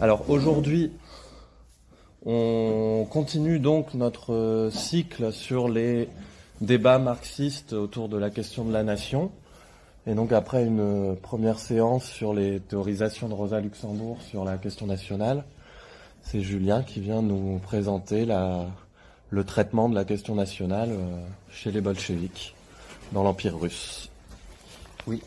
Alors aujourd'hui, on continue donc notre cycle sur les débats marxistes autour de la question de la nation. Et donc après une première séance sur les théorisations de Rosa Luxembourg sur la question nationale, c'est Julien qui vient nous présenter le traitement de la question nationale chez les bolcheviks dans l'Empire russe. Oui.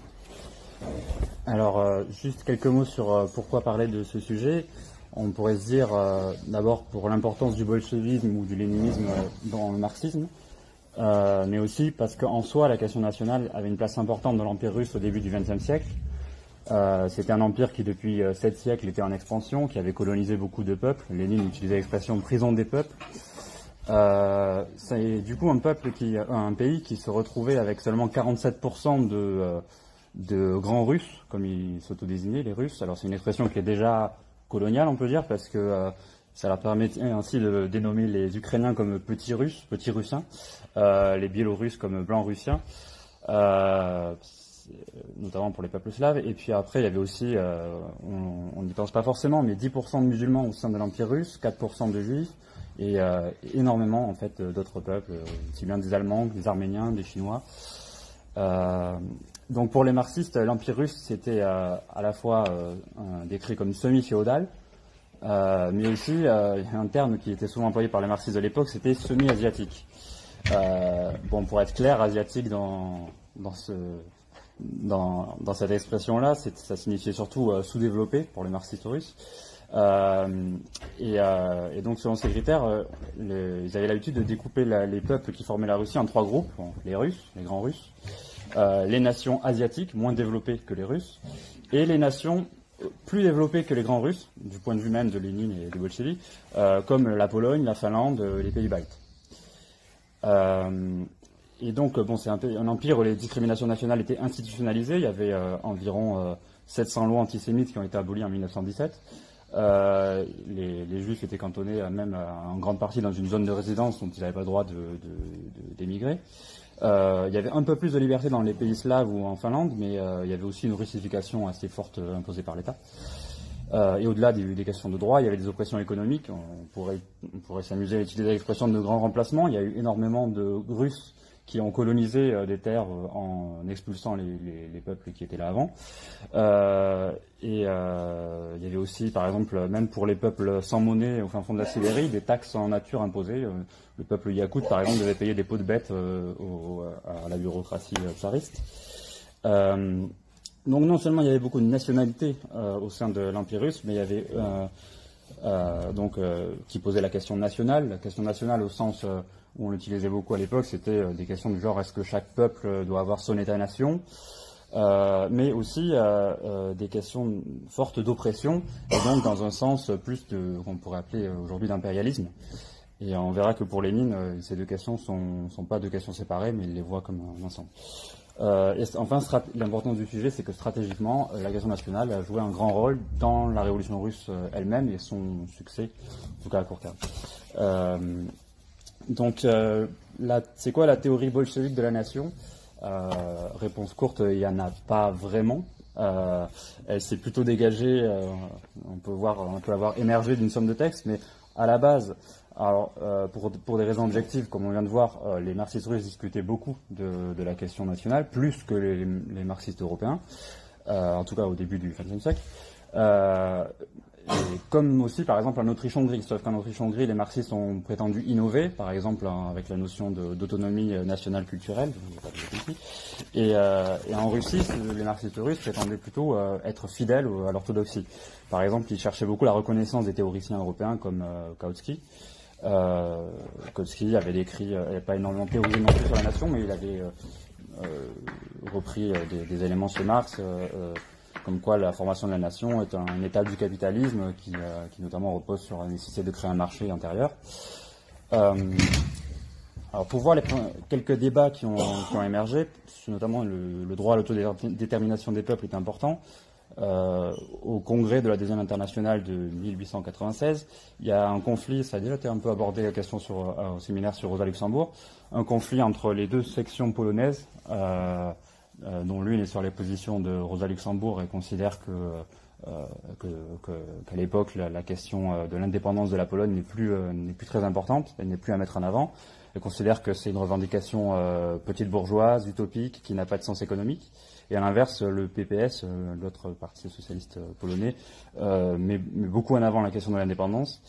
Alors, juste quelques mots sur pourquoi parler de ce sujet. On pourrait se dire, d'abord, pour l'importance du bolchevisme ou du léninisme dans le marxisme, mais aussi parce qu'en soi, la question nationale avait une place importante dans l'Empire russe au début du XXe siècle. C'était un empire qui, depuis 7 siècles, était en expansion, qui avait colonisé beaucoup de peuples. Lénine utilisait l'expression « prison des peuples ». C'est du coup un pays qui se retrouvait avec seulement 47% de grands Russes, comme ils s'autodésignaient, les Russes. Alors c'est une expression qui est déjà coloniale, on peut dire, parce que ça leur permet ainsi de dénommer les Ukrainiens comme petits Russes, petits Russiens, les Biélorusses comme blancs Russiens, notamment pour les peuples slaves. Et puis après, il y avait aussi, on n'y pense pas forcément, mais 10% de musulmans au sein de l'Empire russe, 4% de juifs, et énormément en fait d'autres peuples, aussi bien des Allemands, des Arméniens, des Chinois. Donc pour les marxistes, l'Empire russe c'était à la fois décrit comme semi-féodal, mais aussi il y a un terme qui était souvent employé par les marxistes de l'époque, c'était semi-asiatique. Bon, pour être clair, asiatique dans cette expression-là, ça signifiait surtout sous-développé pour les marxistes russes. Et donc selon ces critères, ils avaient l'habitude de découper les peuples qui formaient la Russie en 3 groupes, bon, les Russes, les grands Russes, les nations asiatiques, moins développées que les Russes, et les nations plus développées que les grands Russes, du point de vue même de Lénine et des bolcheviks, comme la Pologne, la Finlande, les pays baltes. Et donc, bon, c'est un empire où les discriminations nationales étaient institutionnalisées. Il y avait environ 700 lois antisémites qui ont été abolies en 1917. Les Juifs étaient cantonnés même en grande partie dans une zone de résidence dont ils n'avaient pas le droit d'émigrer. Il y avait un peu plus de liberté dans les pays slaves ou en Finlande, mais il y avait aussi une russification assez forte imposée par l'État. Et au-delà des questions de droit, il y avait des oppressions économiques. On pourrait s'amuser à utiliser l'expression de grand remplacement. Il y a eu énormément de Russes qui ont colonisé des terres en expulsant les peuples qui étaient là avant. Il y avait aussi, par exemple, même pour les peuples sans monnaie au fin fond de la Sibérie, des taxes en nature imposées. Le peuple yakoute, par exemple, devait payer des pots de bêtes à la bureaucratie tsariste. Donc non seulement il y avait beaucoup de nationalités au sein de l'Empire russe, mais il y avait qui posait la question nationale au sens où on l'utilisait beaucoup à l'époque, c'était des questions du genre est-ce que chaque peuple doit avoir son État-nation, mais aussi des questions fortes d'oppression, et donc dans un sens plus qu'on pourrait appeler aujourd'hui d'impérialisme. Et on verra que pour Lénine, ces deux questions sont pas deux questions séparées, mais il les voit comme un ensemble. Et enfin, l'importance du sujet, c'est que stratégiquement, la question nationale a joué un grand rôle dans la révolution russe elle-même et son succès, en tout cas à court terme. Donc, c'est quoi la théorie bolchevique de la nation ? Réponse courte, il n'y en a pas vraiment. Elle s'est plutôt dégagée, on peut l'avoir émergée d'une somme de textes, mais à la base, alors, pour des raisons objectives, comme on vient de voir, les marxistes russes discutaient beaucoup de la question nationale, plus que les marxistes européens, en tout cas au début du XXe siècle. Et comme aussi, par exemple, en Autriche-Hongrie, sauf qu'en Autriche-Hongrie, les marxistes ont prétendu innover, par exemple avec la notion d'autonomie nationale culturelle, et en Russie, les marxistes russes prétendaient plutôt être fidèles à l'orthodoxie. Par exemple, ils cherchaient beaucoup la reconnaissance des théoriciens européens comme Kautsky. Kautsky avait n'avait pas énormément théorisé non plus sur la nation, mais il avait repris des éléments chez Marx, comme quoi la formation de la nation est un état du capitalisme qui notamment repose sur la nécessité de créer un marché intérieur. Alors pour voir quelques débats qui ont émergé, notamment le droit à l'autodétermination des peuples est important. Au congrès de la Deuxième Internationale de 1896, il y a un conflit, ça a déjà été un peu abordé la question au séminaire sur Rosa Luxembourg, un conflit entre les deux sections polonaises, dont l'une est sur les positions de Rosa Luxembourg et considère que qu'à l'époque la question de l'indépendance de la Pologne n'est plus très importante, elle n'est plus à mettre en avant. Elle considère que c'est une revendication petite bourgeoise, utopique, qui n'a pas de sens économique. Et à l'inverse, le PPS, l'autre parti socialiste polonais, met beaucoup en avant la question de l'indépendance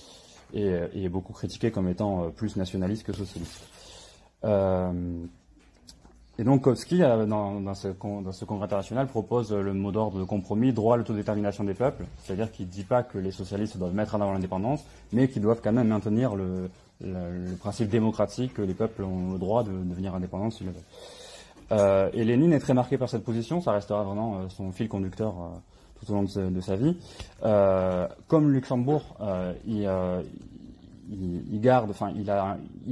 et est beaucoup critiqué comme étant plus nationaliste que socialiste. Et donc Kautsky, dans ce congrès international, propose le mot d'ordre de compromis, droit à l'autodétermination des peuples, c'est-à-dire qu'il ne dit pas que les socialistes doivent mettre en avant l'indépendance, mais qu'ils doivent quand même maintenir le principe démocratique que les peuples ont le droit de devenir indépendants s'ils le veulent. Et Lénine est très marqué par cette position, ça restera vraiment son fil conducteur tout au long de sa vie. Comme Luxembourg, il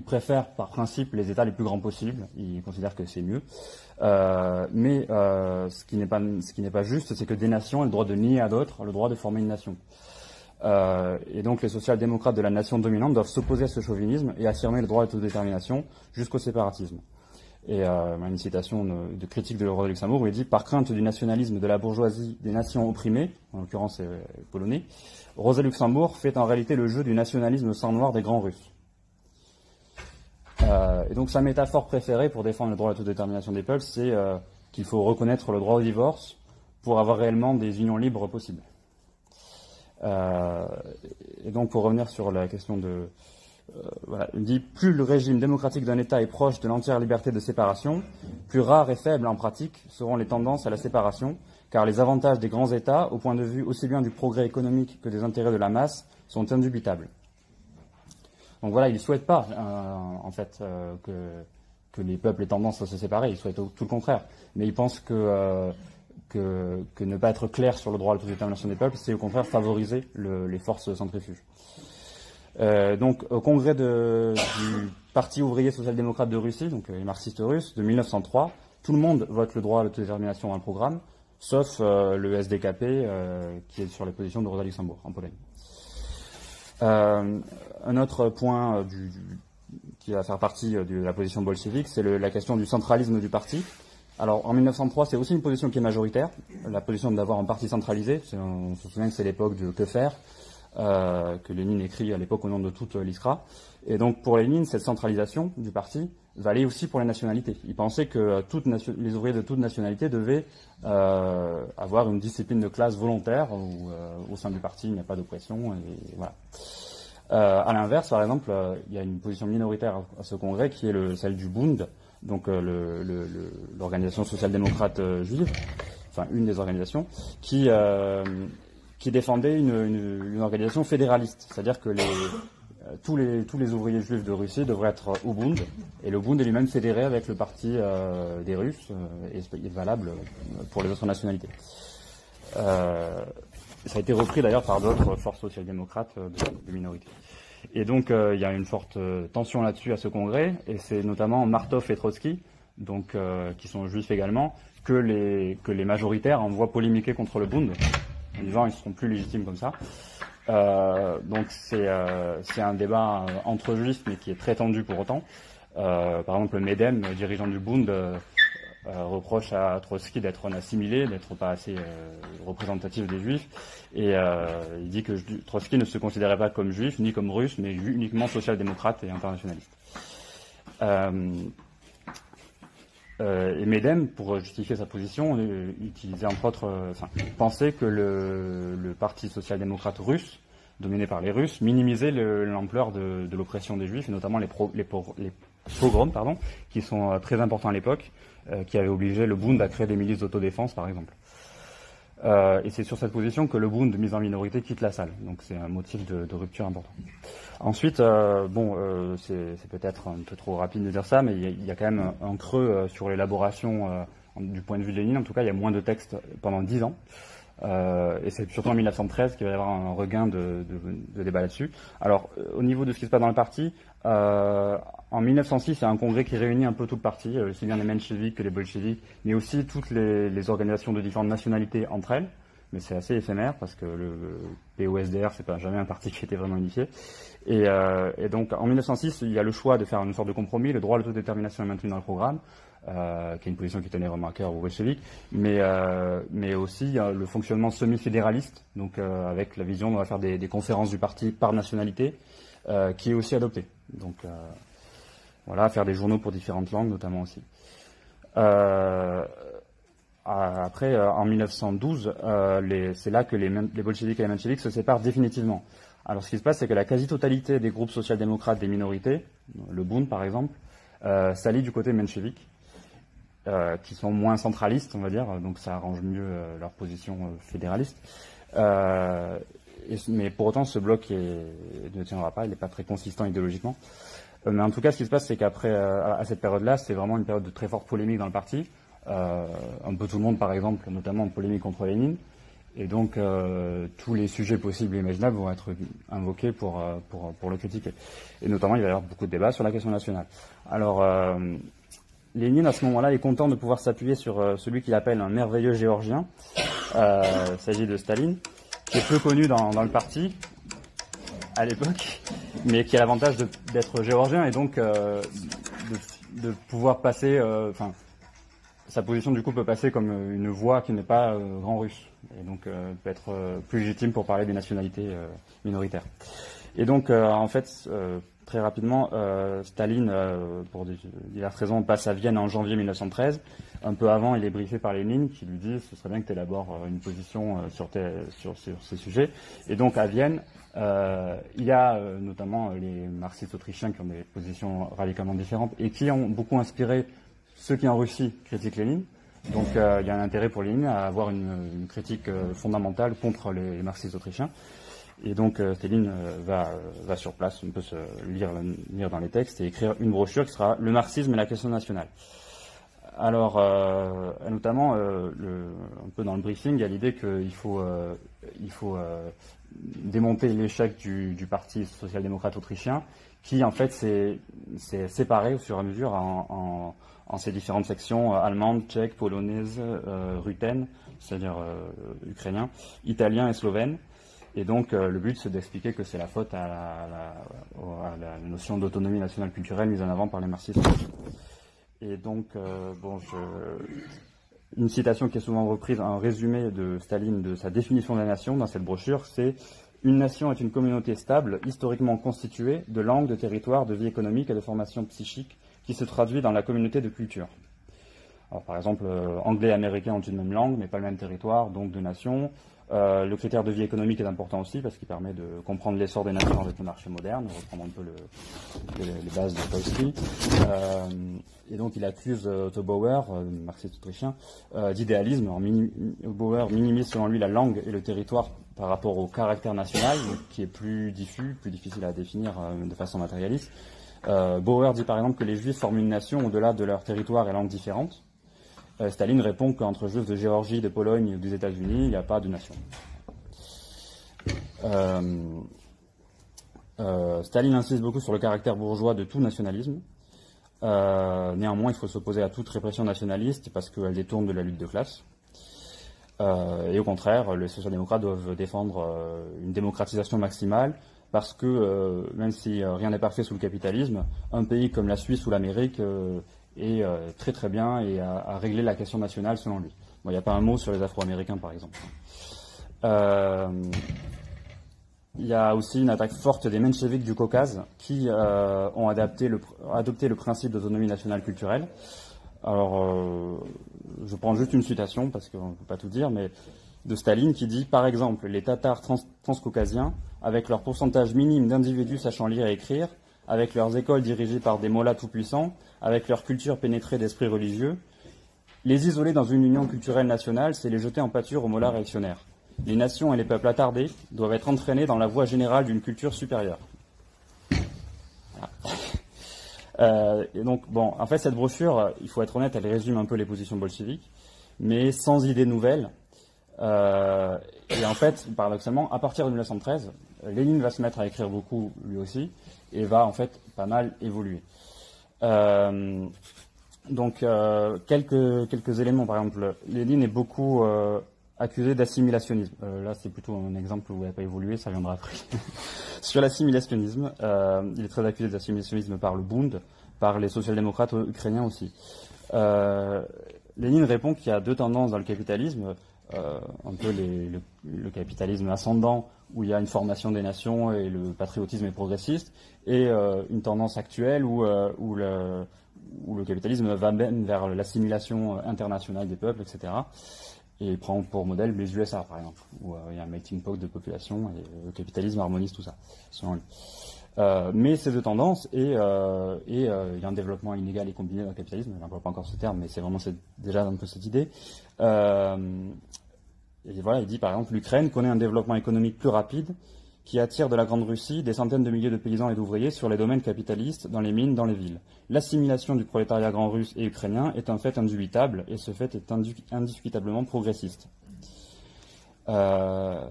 préfère par principe les États les plus grands possibles. Il considère que c'est mieux. Mais ce qui n'est pas juste, c'est que des nations ont le droit de nier à d'autres le droit de former une nation. Et donc les social-démocrates de la nation dominante doivent s'opposer à ce chauvinisme et affirmer le droit d'autodétermination jusqu'au séparatisme. Et une citation de critique de roi de Luxembourg où il dit « Par crainte du nationalisme de la bourgeoisie des nations opprimées, en l'occurrence polonais, Rosa Luxembourg fait en réalité le jeu du nationalisme sang noir des grands Russes. » Et donc sa métaphore préférée pour défendre le droit à l'autodétermination des peuples, c'est qu'il faut reconnaître le droit au divorce pour avoir réellement des unions libres possibles. Et donc pour revenir sur la question de... voilà, il dit « Plus le régime démocratique d'un État est proche de l'entière liberté de séparation, plus rares et faibles en pratique seront les tendances à la séparation, car les avantages des grands États, au point de vue aussi bien du progrès économique que des intérêts de la masse, sont indubitables. » Donc voilà, il ne souhaite pas, en fait, que les peuples aient tendance à se séparer, il souhaite tout le contraire. Mais il pense que ne pas être clair sur le droit à l'autodétermination des peuples, c'est au contraire favoriser les forces centrifuges. Donc au congrès du Parti ouvrier social-démocrate de Russie, donc les marxistes russes, de 1903, tout le monde vote le droit à l'autodétermination dans le programme, sauf le SDKP qui est sur les positions de Rosa Luxembourg en Pologne. Un autre point qui va faire partie de la position bolchevique, c'est la question du centralisme du parti. Alors en 1903, c'est aussi une position qui est majoritaire, la position d'avoir un parti centralisé. On se souvient que c'est l'époque de Que faire, que Lénine écrit à l'époque au nom de toute l'ISRA. Et donc pour Lénine, cette centralisation du parti valait aussi pour les nationalités. Il pensait que les ouvriers de toute nationalité devaient avoir une discipline de classe volontaire où au sein du parti il n'y a pas d'oppression. Et voilà. À l'inverse, par exemple, il y a une position minoritaire à ce congrès qui est celle du Bund, donc l'organisation social-démocrate juive, enfin une des organisations, qui défendait une organisation fédéraliste, c'est-à-dire que tous les ouvriers juifs de Russie devraient être au Bund, et le Bund est lui-même fédéré avec le parti des Russes, et est valable pour les autres nationalités. Ça a été repris d'ailleurs par d'autres forces social-démocrates de minorité. Et donc il y a une forte tension là-dessus à ce congrès, et c'est notamment Martov et Trotsky, donc qui sont juifs également, que les majoritaires envoient polémiquer contre le Bund, en disant ils seront plus légitimes comme ça. Donc c'est un débat entre juifs, mais qui est très tendu pour autant. Par exemple, Medem, dirigeant du Bund, reproche à Trotsky d'être un assimilé, d'être pas assez représentatif des juifs, et il dit que Trotsky ne se considérait pas comme juif ni comme russe, mais uniquement social-démocrate et internationaliste. Et Medem, pour justifier sa position, utilisait entre autres, pensait que le parti social-démocrate russe, dominé par les Russes, minimisait l'ampleur de l'oppression des Juifs, et notamment les pogroms, qui sont très importants à l'époque, qui avaient obligé le Bund à créer des milices d'autodéfense, par exemple. Et c'est sur cette position que le Bund, mis en minorité, quitte la salle. Donc c'est un motif de rupture important. Ensuite, c'est peut-être un peu trop rapide de dire ça, mais il y a quand même un creux sur l'élaboration du point de vue de Lénine. En tout cas, il y a moins de textes pendant 10 ans. Et c'est surtout en 1913 qu'il va y avoir un regain de débat là-dessus. Alors, au niveau de ce qui se passe dans le parti, en 1906, il y a un congrès qui réunit un peu tout le parti, aussi bien les mencheviks que les bolcheviks, mais aussi toutes les organisations de différentes nationalités entre elles. Mais c'est assez éphémère parce que le POSDR, c'est pas jamais un parti qui était vraiment unifié. Et donc, en 1906, il y a le choix de faire une sorte de compromis. Le droit à l'autodétermination est maintenu dans le programme. qui est une position qui tenait vraiment à cœur aux bolcheviks, mais aussi le fonctionnement semi-fédéraliste, donc avec la vision on va faire des conférences du parti par nationalité, qui est aussi adoptée. Donc voilà, faire des journaux pour différentes langues notamment aussi. Après, en 1912, c'est là que les bolcheviks et les mencheviks se séparent définitivement. Alors, ce qui se passe, c'est que la quasi-totalité des groupes social-démocrates des minorités, le Bund par exemple, s'allient du côté menchevique, qui sont moins centralistes, on va dire, donc ça arrange mieux leur position fédéraliste. Mais pour autant, ce bloc ne tiendra pas, il n'est pas très consistant idéologiquement. Mais en tout cas, ce qui se passe, c'est qu'après, à cette période-là, c'est vraiment une période de très forte polémique dans le parti. Un peu tout le monde, par exemple, notamment en polémique contre Lénine. Et donc, tous les sujets possibles et imaginables vont être invoqués pour le critiquer. Et notamment, il va y avoir beaucoup de débats sur la question nationale. Alors, Lénine, à ce moment-là, est content de pouvoir s'appuyer sur celui qu'il appelle un merveilleux géorgien. Il s'agit de Staline, qui est peu connu dans le parti à l'époque, mais qui a l'avantage d'être géorgien et donc de pouvoir passer... sa position du coup peut passer comme une voix qui n'est pas grand russe et donc peut être plus légitime pour parler des nationalités minoritaires. Et donc en fait très rapidement Staline pour diverses raisons passe à Vienne en janvier 1913. Un peu avant, il est briefé par Lénine qui lui dit ce serait bien que tu élabores une position sur ces sujets. Et donc à Vienne il y a notamment les marxistes autrichiens qui ont des positions radicalement différentes et qui ont beaucoup inspiré ceux qui en Russie critiquent Lénine. Donc il y a un intérêt pour Lénine à avoir une critique fondamentale contre les marxistes autrichiens. Et donc Staline va sur place, on peut se lire dans les textes et écrire une brochure qui sera le marxisme et la question nationale. Alors notamment un peu dans le briefing, il y a l'idée qu'il faut démonter l'échec du parti social-démocrate autrichien, qui en fait s'est séparé au fur et à mesure en ces différentes sections allemandes, tchèques, polonaises, ruthènes, c'est-à-dire ukrainiens, italiens et slovènes. Et donc le but c'est d'expliquer que c'est la faute à la notion d'autonomie nationale culturelle mise en avant par les marxistes. Et donc une citation qui est souvent reprise, un résumé de Staline de sa définition de la nation dans cette brochure, c'est « Une nation est une communauté stable, historiquement constituée de langues, de territoires, de vie économique et de formation psychique qui se traduit dans la communauté de culture. » Alors par exemple, anglais et américains ont une même langue, mais pas le même territoire, donc deux nations. Le critère de vie économique est important aussi parce qu'il permet de comprendre l'essor des nations avec le marché moderne, reprendre un peu les bases de Kautsky. Et donc il accuse Otto Bauer, marxiste autrichien, d'idéalisme. Bauer minimise selon lui la langue et le territoire par rapport au caractère national, qui est plus diffus, plus difficile à définir de façon matérialiste. Bauer dit par exemple que les Juifs forment une nation au-delà de leur territoire et langues différentes. Staline répond qu'entre Juifs de Géorgie, de Pologne ou des États-Unis, il n'y a pas de nation. Staline insiste beaucoup sur le caractère bourgeois de tout nationalisme. Néanmoins, il faut s'opposer à toute répression nationaliste parce qu'elle détourne de la lutte de classe. Et au contraire, les social-démocrates doivent défendre une démocratisation maximale parce que, même si rien n'est parfait sous le capitalisme, un pays comme la Suisse ou l'Amérique est très très bien et a réglé la question nationale selon lui. Bon, il n'y a pas un mot sur les Afro-Américains, par exemple. Il y a aussi une attaque forte des mencheviks du Caucase qui ont adopté le principe d'autonomie nationale culturelle. Alors, je prends juste une citation parce qu'on ne peut pas tout dire, mais de Staline qui dit, par exemple, les Tatars transcaucasiens, avec leur pourcentage minime d'individus sachant lire et écrire, avec leurs écoles dirigées par des mollahs tout-puissants, avec leur culture pénétrée d'esprit religieux, les isoler dans une union culturelle nationale, c'est les jeter en pâture aux mollahs réactionnaires. Les nations et les peuples attardés doivent être entraînés dans la voie générale d'une culture supérieure. Voilà. Et donc, bon, en fait, cette brochure, il faut être honnête, elle résume un peu les positions bolcheviques, mais sans idées nouvelles. Et en fait, paradoxalement, à partir de 1913, Lénine va se mettre à écrire beaucoup, lui aussi, et va, en fait, pas mal évoluer. Donc, quelques éléments, par exemple, Lénine est beaucoup accusé d'assimilationnisme. Là, c'est plutôt un exemple où il n'a pas évolué, ça viendra après. Sur l'assimilationnisme, il est très accusé d'assimilationnisme par le Bund, par les social-démocrates ukrainiens aussi. Lénine répond qu'il y a deux tendances dans le capitalisme, un peu le capitalisme ascendant, où il y a une formation des nations et le patriotisme est progressiste, et une tendance actuelle où le capitalisme va même vers l'assimilation internationale des peuples, etc. Et il prend pour modèle les USA, par exemple, où il y a un melting pot de population et le capitalisme harmonise tout ça, selon lui. Mais ces deux tendances, et il y a un développement inégal et combiné dans le capitalisme, je n'emploie pas encore ce terme, mais c'est vraiment déjà un peu cette idée. Et voilà, il dit par exemple, l'Ukraine connaît un développement économique plus rapide qui attire de la Grande Russie des centaines de milliers de paysans et d'ouvriers sur les domaines capitalistes, dans les mines, dans les villes. L'assimilation du prolétariat grand russe et ukrainien est un fait indubitable, et ce fait est indiscutablement progressiste. Alors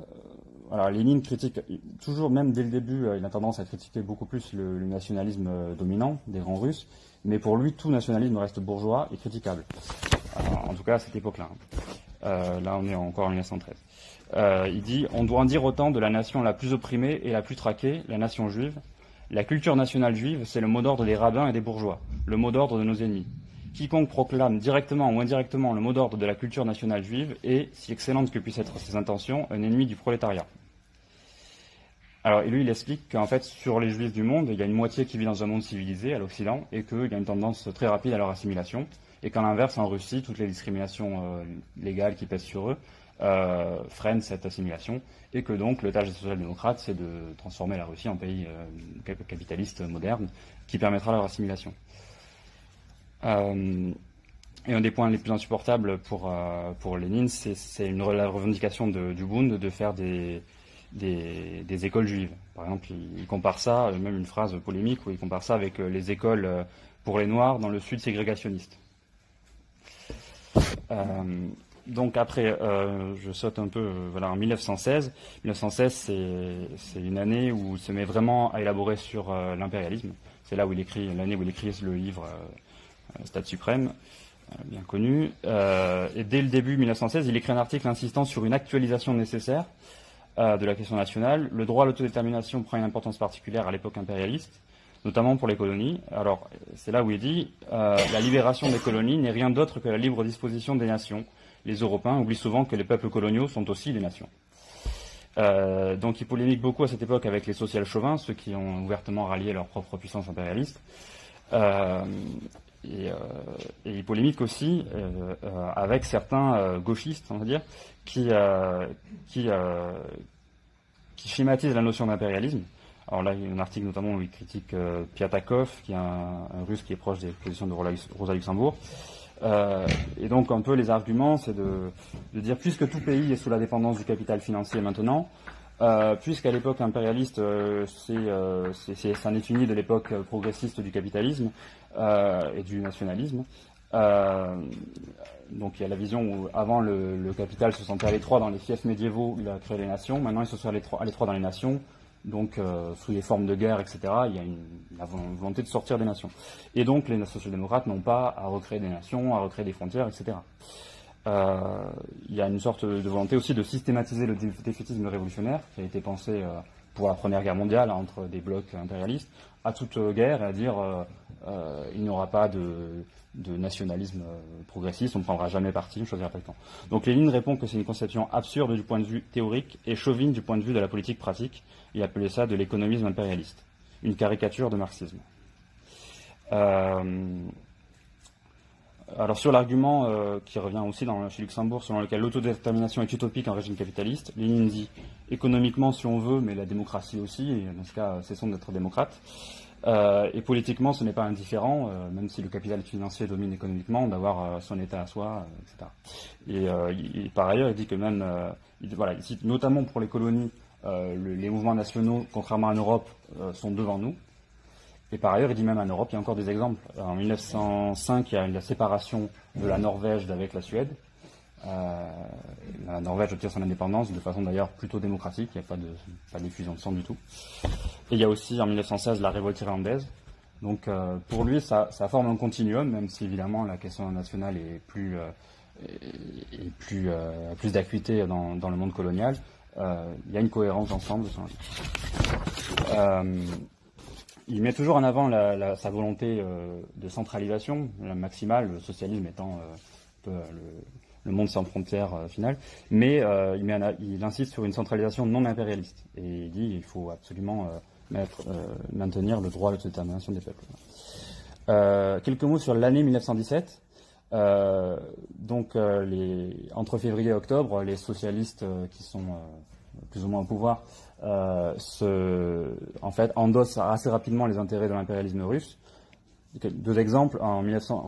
Lénine critique, toujours même dès le début, il a tendance à critiquer beaucoup plus le nationalisme dominant des grands Russes, mais pour lui, tout nationalisme reste bourgeois et critiquable. En tout cas, à cette époque-là. Là, on est encore en 1913. Il dit « On doit en dire autant de la nation la plus opprimée et la plus traquée, la nation juive. La culture nationale juive, c'est le mot d'ordre des rabbins et des bourgeois, le mot d'ordre de nos ennemis. Quiconque proclame directement ou indirectement le mot d'ordre de la culture nationale juive est, si excellente que puissent être ses intentions, un ennemi du prolétariat. » Alors, et lui, il explique qu'en fait, sur les juifs du monde, il y a une moitié qui vit dans un monde civilisé, à l'Occident, et qu'il y a une tendance très rapide à leur assimilation, et qu'à l'inverse, en Russie, toutes les discriminations légales qui pèsent sur eux freinent cette assimilation, et que donc le tâche des social-démocrates, c'est de transformer la Russie en pays capitaliste moderne, qui permettra leur assimilation. Et un des points les plus insupportables pour Lénine, c'est la revendication du Bund de faire des écoles juives. Par exemple, il compare ça, même une phrase polémique, où il compare ça avec les écoles pour les Noirs dans le Sud ségrégationniste. Donc après, je saute un peu, voilà, en 1916. 1916, c'est une année où il se met vraiment à élaborer sur l'impérialisme. C'est là où l'année où il écrit le livre Stade suprême, bien connu. Et dès le début 1916, il écrit un article insistant sur une actualisation nécessaire de la question nationale. Le droit à l'autodétermination prend une importance particulière à l'époque impérialiste, notamment pour les colonies. Alors, c'est là où il dit la libération des colonies n'est rien d'autre que la libre disposition des nations. Les Européens oublient souvent que les peuples coloniaux sont aussi des nations. Donc il polémique beaucoup à cette époque avec les social-chauvins, ceux qui ont ouvertement rallié leur propre puissance impérialiste. Et il polémique aussi avec certains gauchistes, on va dire, qui schématisent la notion d'impérialisme. Alors là, il y a un article notamment où il critique Piatakov, qui est un Russe qui est proche des positions de Rosa Luxembourg. Et donc un peu les arguments, c'est de dire, puisque tout pays est sous la dépendance du capital financier maintenant, puisqu'à l'époque impérialiste, ça n'est fini de l'époque progressiste du capitalisme et du nationalisme. Donc il y a la vision où avant le capital se sentait à l'étroit dans les fiefs médiévaux, il a créé les nations, maintenant il se sent à l'étroit dans les nations. Donc, sous les formes de guerre, etc., il y a une volonté de sortir des nations. Et donc, les social-démocrates n'ont pas à recréer des nations, à recréer des frontières, etc. Il y a une sorte de volonté aussi de systématiser le défaitisme révolutionnaire, qui a été pensé pour la Première Guerre mondiale, entre des blocs impérialistes, à toute guerre, et à dire il n'y aura pas de nationalisme progressiste, on ne prendra jamais parti, on ne choisira pas le camp. Donc Lénine répond que c'est une conception absurde du point de vue théorique et chauvine du point de vue de la politique pratique. Il appelait ça de l'économisme impérialiste, une caricature de marxisme. Alors sur l'argument qui revient aussi chez Luxembourg, selon lequel l'autodétermination est utopique en régime capitaliste, Lénine dit économiquement si on veut, mais la démocratie aussi, et dans ce cas cessons d'être démocrates. Et politiquement, ce n'est pas indifférent, même si le capital financier domine économiquement, d'avoir son État à soi, etc. Et par ailleurs, il dit que même, il cite notamment pour les colonies, les mouvements nationaux, contrairement en Europe, sont devant nous. Et par ailleurs, il dit même en Europe, il y a encore des exemples. En 1905, il y a la séparation de la Norvège d'avec la Suède. La Norvège obtient son indépendance de façon d'ailleurs plutôt démocratique, il n'y a pas d'effusion de sang du tout. Et il y a aussi en 1916 la révolte irlandaise. Donc pour lui, ça forme un continuum, même si évidemment la question nationale est plus d'acuité dans le monde colonial. Il y a une cohérence d'ensemble. il met toujours en avant sa volonté de centralisation, la maximale, le socialisme étant un peu le monde sans frontières final, mais il insiste sur une centralisation non impérialiste. Et il dit qu'il faut absolument maintenir le droit à l'autodétermination des peuples. Quelques mots sur l'année 1917. Entre février et octobre, les socialistes qui sont plus ou moins au pouvoir endossent assez rapidement les intérêts de l'impérialisme russe. Deux exemples. En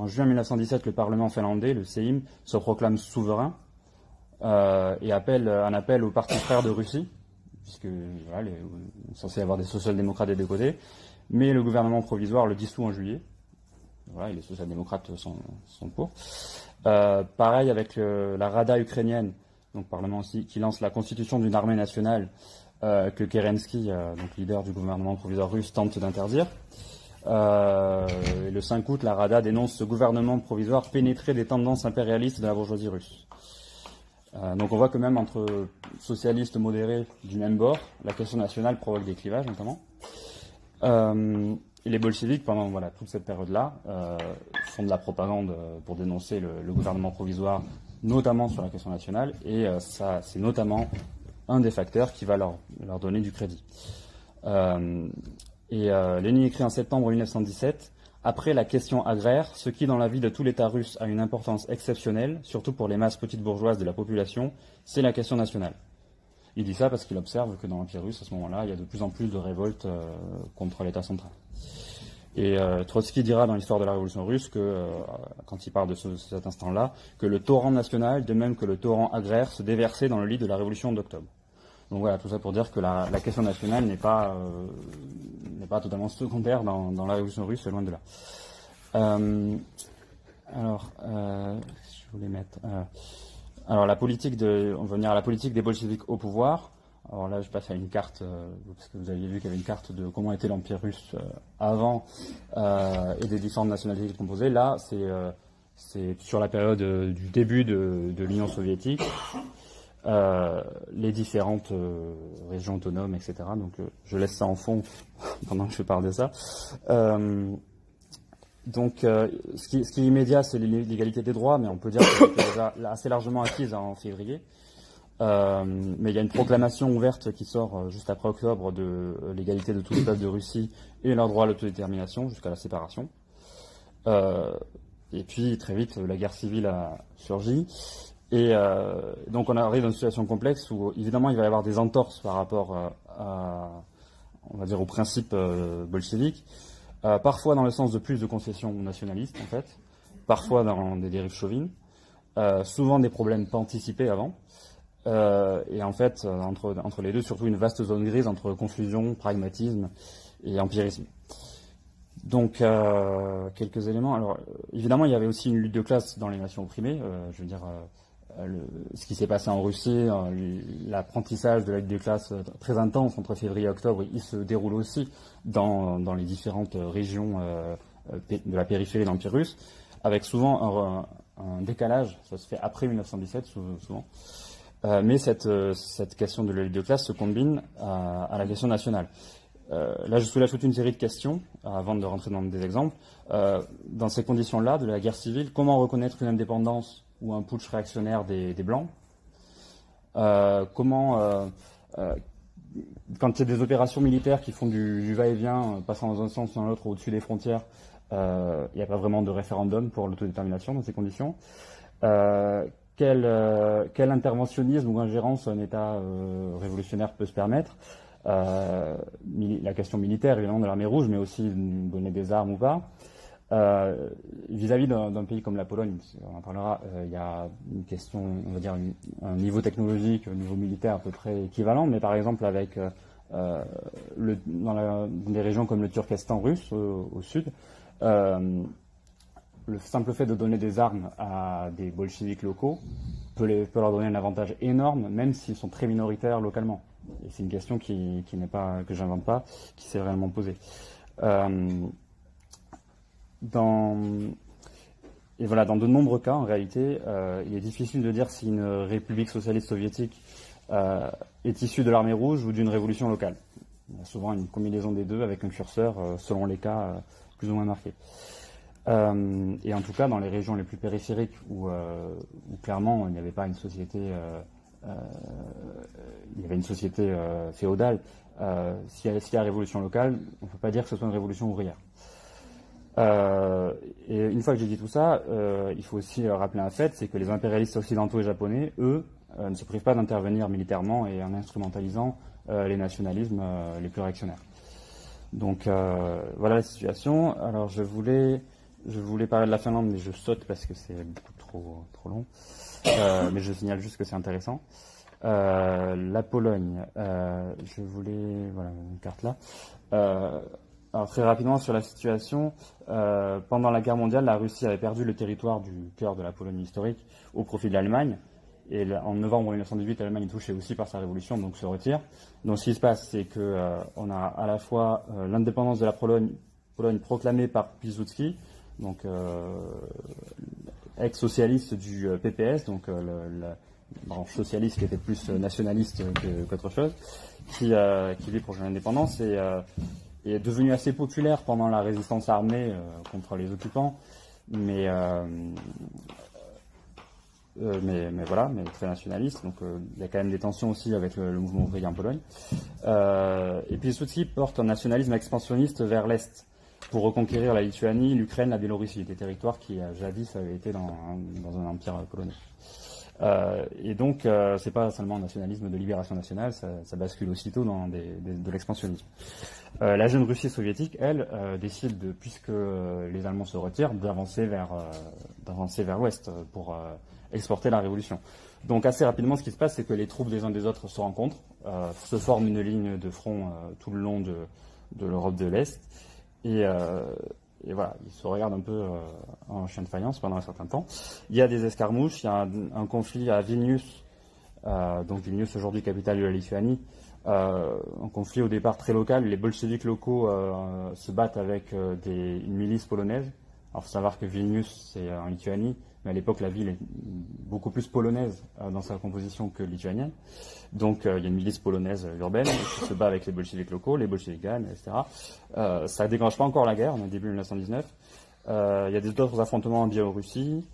juin 1917, le Parlement finlandais, le Sejm, se proclame souverain et appelle aux partis frères de Russie, puisque voilà, on est censé avoir des social-démocrates des deux côtés, mais le gouvernement provisoire le dissout en juillet. Voilà, et les social-démocrates sont pour. Pareil avec la Rada ukrainienne, donc Parlement aussi, qui lance la constitution d'une armée nationale que Kerensky, donc leader du gouvernement provisoire russe, tente d'interdire. Et le 5 août, la Rada dénonce ce gouvernement provisoire pénétré des tendances impérialistes de la bourgeoisie russe. Donc on voit que même entre socialistes modérés du même bord, la question nationale provoque des clivages notamment. Et les bolcheviks, pendant toute cette période-là, font de la propagande pour dénoncer le gouvernement provisoire, notamment sur la question nationale, et ça, c'est notamment un des facteurs qui va leur donner du crédit. Lénine écrit en septembre 1917, « Après la question agraire, ce qui dans la vie de tout l'État russe a une importance exceptionnelle, surtout pour les masses petites bourgeoises de la population, c'est la question nationale. » Il dit ça parce qu'il observe que dans l'Empire russe, à ce moment-là, il y a de plus en plus de révoltes contre l'État central. Et Trotsky dira dans l'histoire de la Révolution russe que, quand il parle de cet instant-là, que le torrent national, de même que le torrent agraire, se déversait dans le lit de la Révolution d'octobre. Donc voilà, tout ça pour dire que la question nationale n'est pas totalement secondaire dans la Révolution russe, loin de là. Je voulais mettre... Alors on va venir à la politique des bolcheviks au pouvoir. Alors là, je passe à une carte, parce que vous aviez vu qu'il y avait une carte de comment était l'Empire russe avant et des différentes nationalités qui composaient. Là, c'est sur la période du début de l'Union soviétique, les différentes régions autonomes, etc. Donc je laisse ça en fond pendant que je parle de ça. Ce qui est immédiat, c'est l'égalité des droits, mais on peut dire qu'elle était déjà assez largement acquise en février. Mais il y a une proclamation ouverte qui sort juste après octobre de l'égalité de tous les peuples de Russie et leur droit à l'autodétermination jusqu'à la séparation. Et puis très vite, la guerre civile a surgi. Et donc on arrive dans une situation complexe où évidemment il va y avoir des entorses par rapport on va dire, aux principes bolcheviques. Parfois dans le sens de plus de concessions nationalistes en fait, parfois dans des dérives chauvines, souvent des problèmes pas anticipés avant. Et en fait, entre les deux, surtout une vaste zone grise entre confusion, pragmatisme et empirisme. Donc, quelques éléments. Alors, évidemment, il y avait aussi une lutte de classe dans les nations opprimées. Je veux dire, ce qui s'est passé en Russie, l'apprentissage de la lutte de classe très intense entre février et octobre, il se déroule aussi dans les différentes régions de la périphérie de l'Empire russe, avec souvent un décalage. Ça se fait après 1917, souvent. Mais cette question de la lutte de classe se combine à la question nationale. Là, je soulève toute une série de questions, avant de rentrer dans des exemples. Dans ces conditions-là, de la guerre civile, comment reconnaître une indépendance ou un putsch réactionnaire des Blancs? Quand il y a des opérations militaires qui font du va-et-vient, passant dans un sens ou dans l'autre au-dessus des frontières, il n'y a pas vraiment de référendum pour l'autodétermination dans ces conditions. Quel interventionnisme ou ingérence un État révolutionnaire peut se permettre? La question militaire, évidemment, de l'armée rouge, mais aussi donner des armes ou pas. Vis-à-vis d'un pays comme la Pologne, on en parlera, il y a une question, on va dire, un niveau technologique, un niveau militaire à peu près équivalent, mais par exemple avec dans des régions comme le Turkestan russe, au sud, le simple fait de donner des armes à des bolcheviks locaux peut leur donner un avantage énorme, même s'ils sont très minoritaires localement. Et c'est une question qui n'est pas, que j'invente pas, qui s'est réellement posée. Dans de nombreux cas, en réalité, il est difficile de dire si une république socialiste soviétique est issue de l'armée rouge ou d'une révolution locale. Il y a souvent une combinaison des deux avec un curseur selon les cas plus ou moins marqués. Et en tout cas, dans les régions les plus périphériques où clairement il n'y avait pas une société, il y avait une société féodale, s'il y a révolution locale, on ne peut pas dire que ce soit une révolution ouvrière. Et une fois que j'ai dit tout ça, il faut aussi rappeler un fait, c'est que les impérialistes occidentaux et japonais, eux, ne se privent pas d'intervenir militairement et en instrumentalisant les nationalismes les plus réactionnaires. Donc voilà la situation. Alors je voulais parler de la Finlande, mais je saute parce que c'est beaucoup trop long. Mais je signale juste que c'est intéressant. La Pologne, je voulais... Voilà, une carte là. Alors très rapidement sur la situation, pendant la guerre mondiale, la Russie avait perdu le territoire du cœur de la Pologne historique au profit de l'Allemagne. Et en novembre 1918, l'Allemagne est touchée aussi par sa révolution, donc se retire. Donc ce qui se passe, c'est que on a à la fois l'indépendance de la Pologne proclamée par Piłsudski, donc ex-socialiste du PPS, donc la branche socialiste qui était plus nationaliste qu'autre chose, qui vit pour l'indépendance et est devenu assez populaire pendant la résistance armée contre les occupants, mais voilà, mais très nationaliste, donc il y a quand même des tensions aussi avec le mouvement ouvrier en Pologne. Et puis Piłsudski porte un nationalisme expansionniste vers l'Est, pour reconquérir la Lituanie, l'Ukraine, la Biélorussie, des territoires qui jadis avaient été dans un empire polonais. Et donc, c'est pas seulement un nationalisme de libération nationale, ça bascule aussitôt dans de l'expansionnisme. La jeune Russie soviétique, elle, décide, puisque les Allemands se retirent, d'avancer vers l'Ouest pour exporter la révolution. Donc, assez rapidement, ce qui se passe, c'est que les troupes des uns des autres se rencontrent, se forment une ligne de front tout le long de l'Europe de l'Est. Et voilà, ils se regardent un peu en chien de faïence pendant un certain temps. Il y a des escarmouches, il y a un conflit à Vilnius, donc Vilnius aujourd'hui capitale de la Lituanie, un conflit au départ très local. Les bolcheviks locaux se battent avec une milice polonaise. Alors il faut savoir que Vilnius c'est en Lituanie, mais à l'époque la ville est beaucoup plus polonaise dans sa composition que lituanienne. Donc il y a une milice polonaise urbaine qui se bat avec les bolcheviks locaux, les bolcheviks gagnent, etc. Ça ne déclenche pas encore la guerre, on est début 1919. Il y a d'autres affrontements en Biélorussie,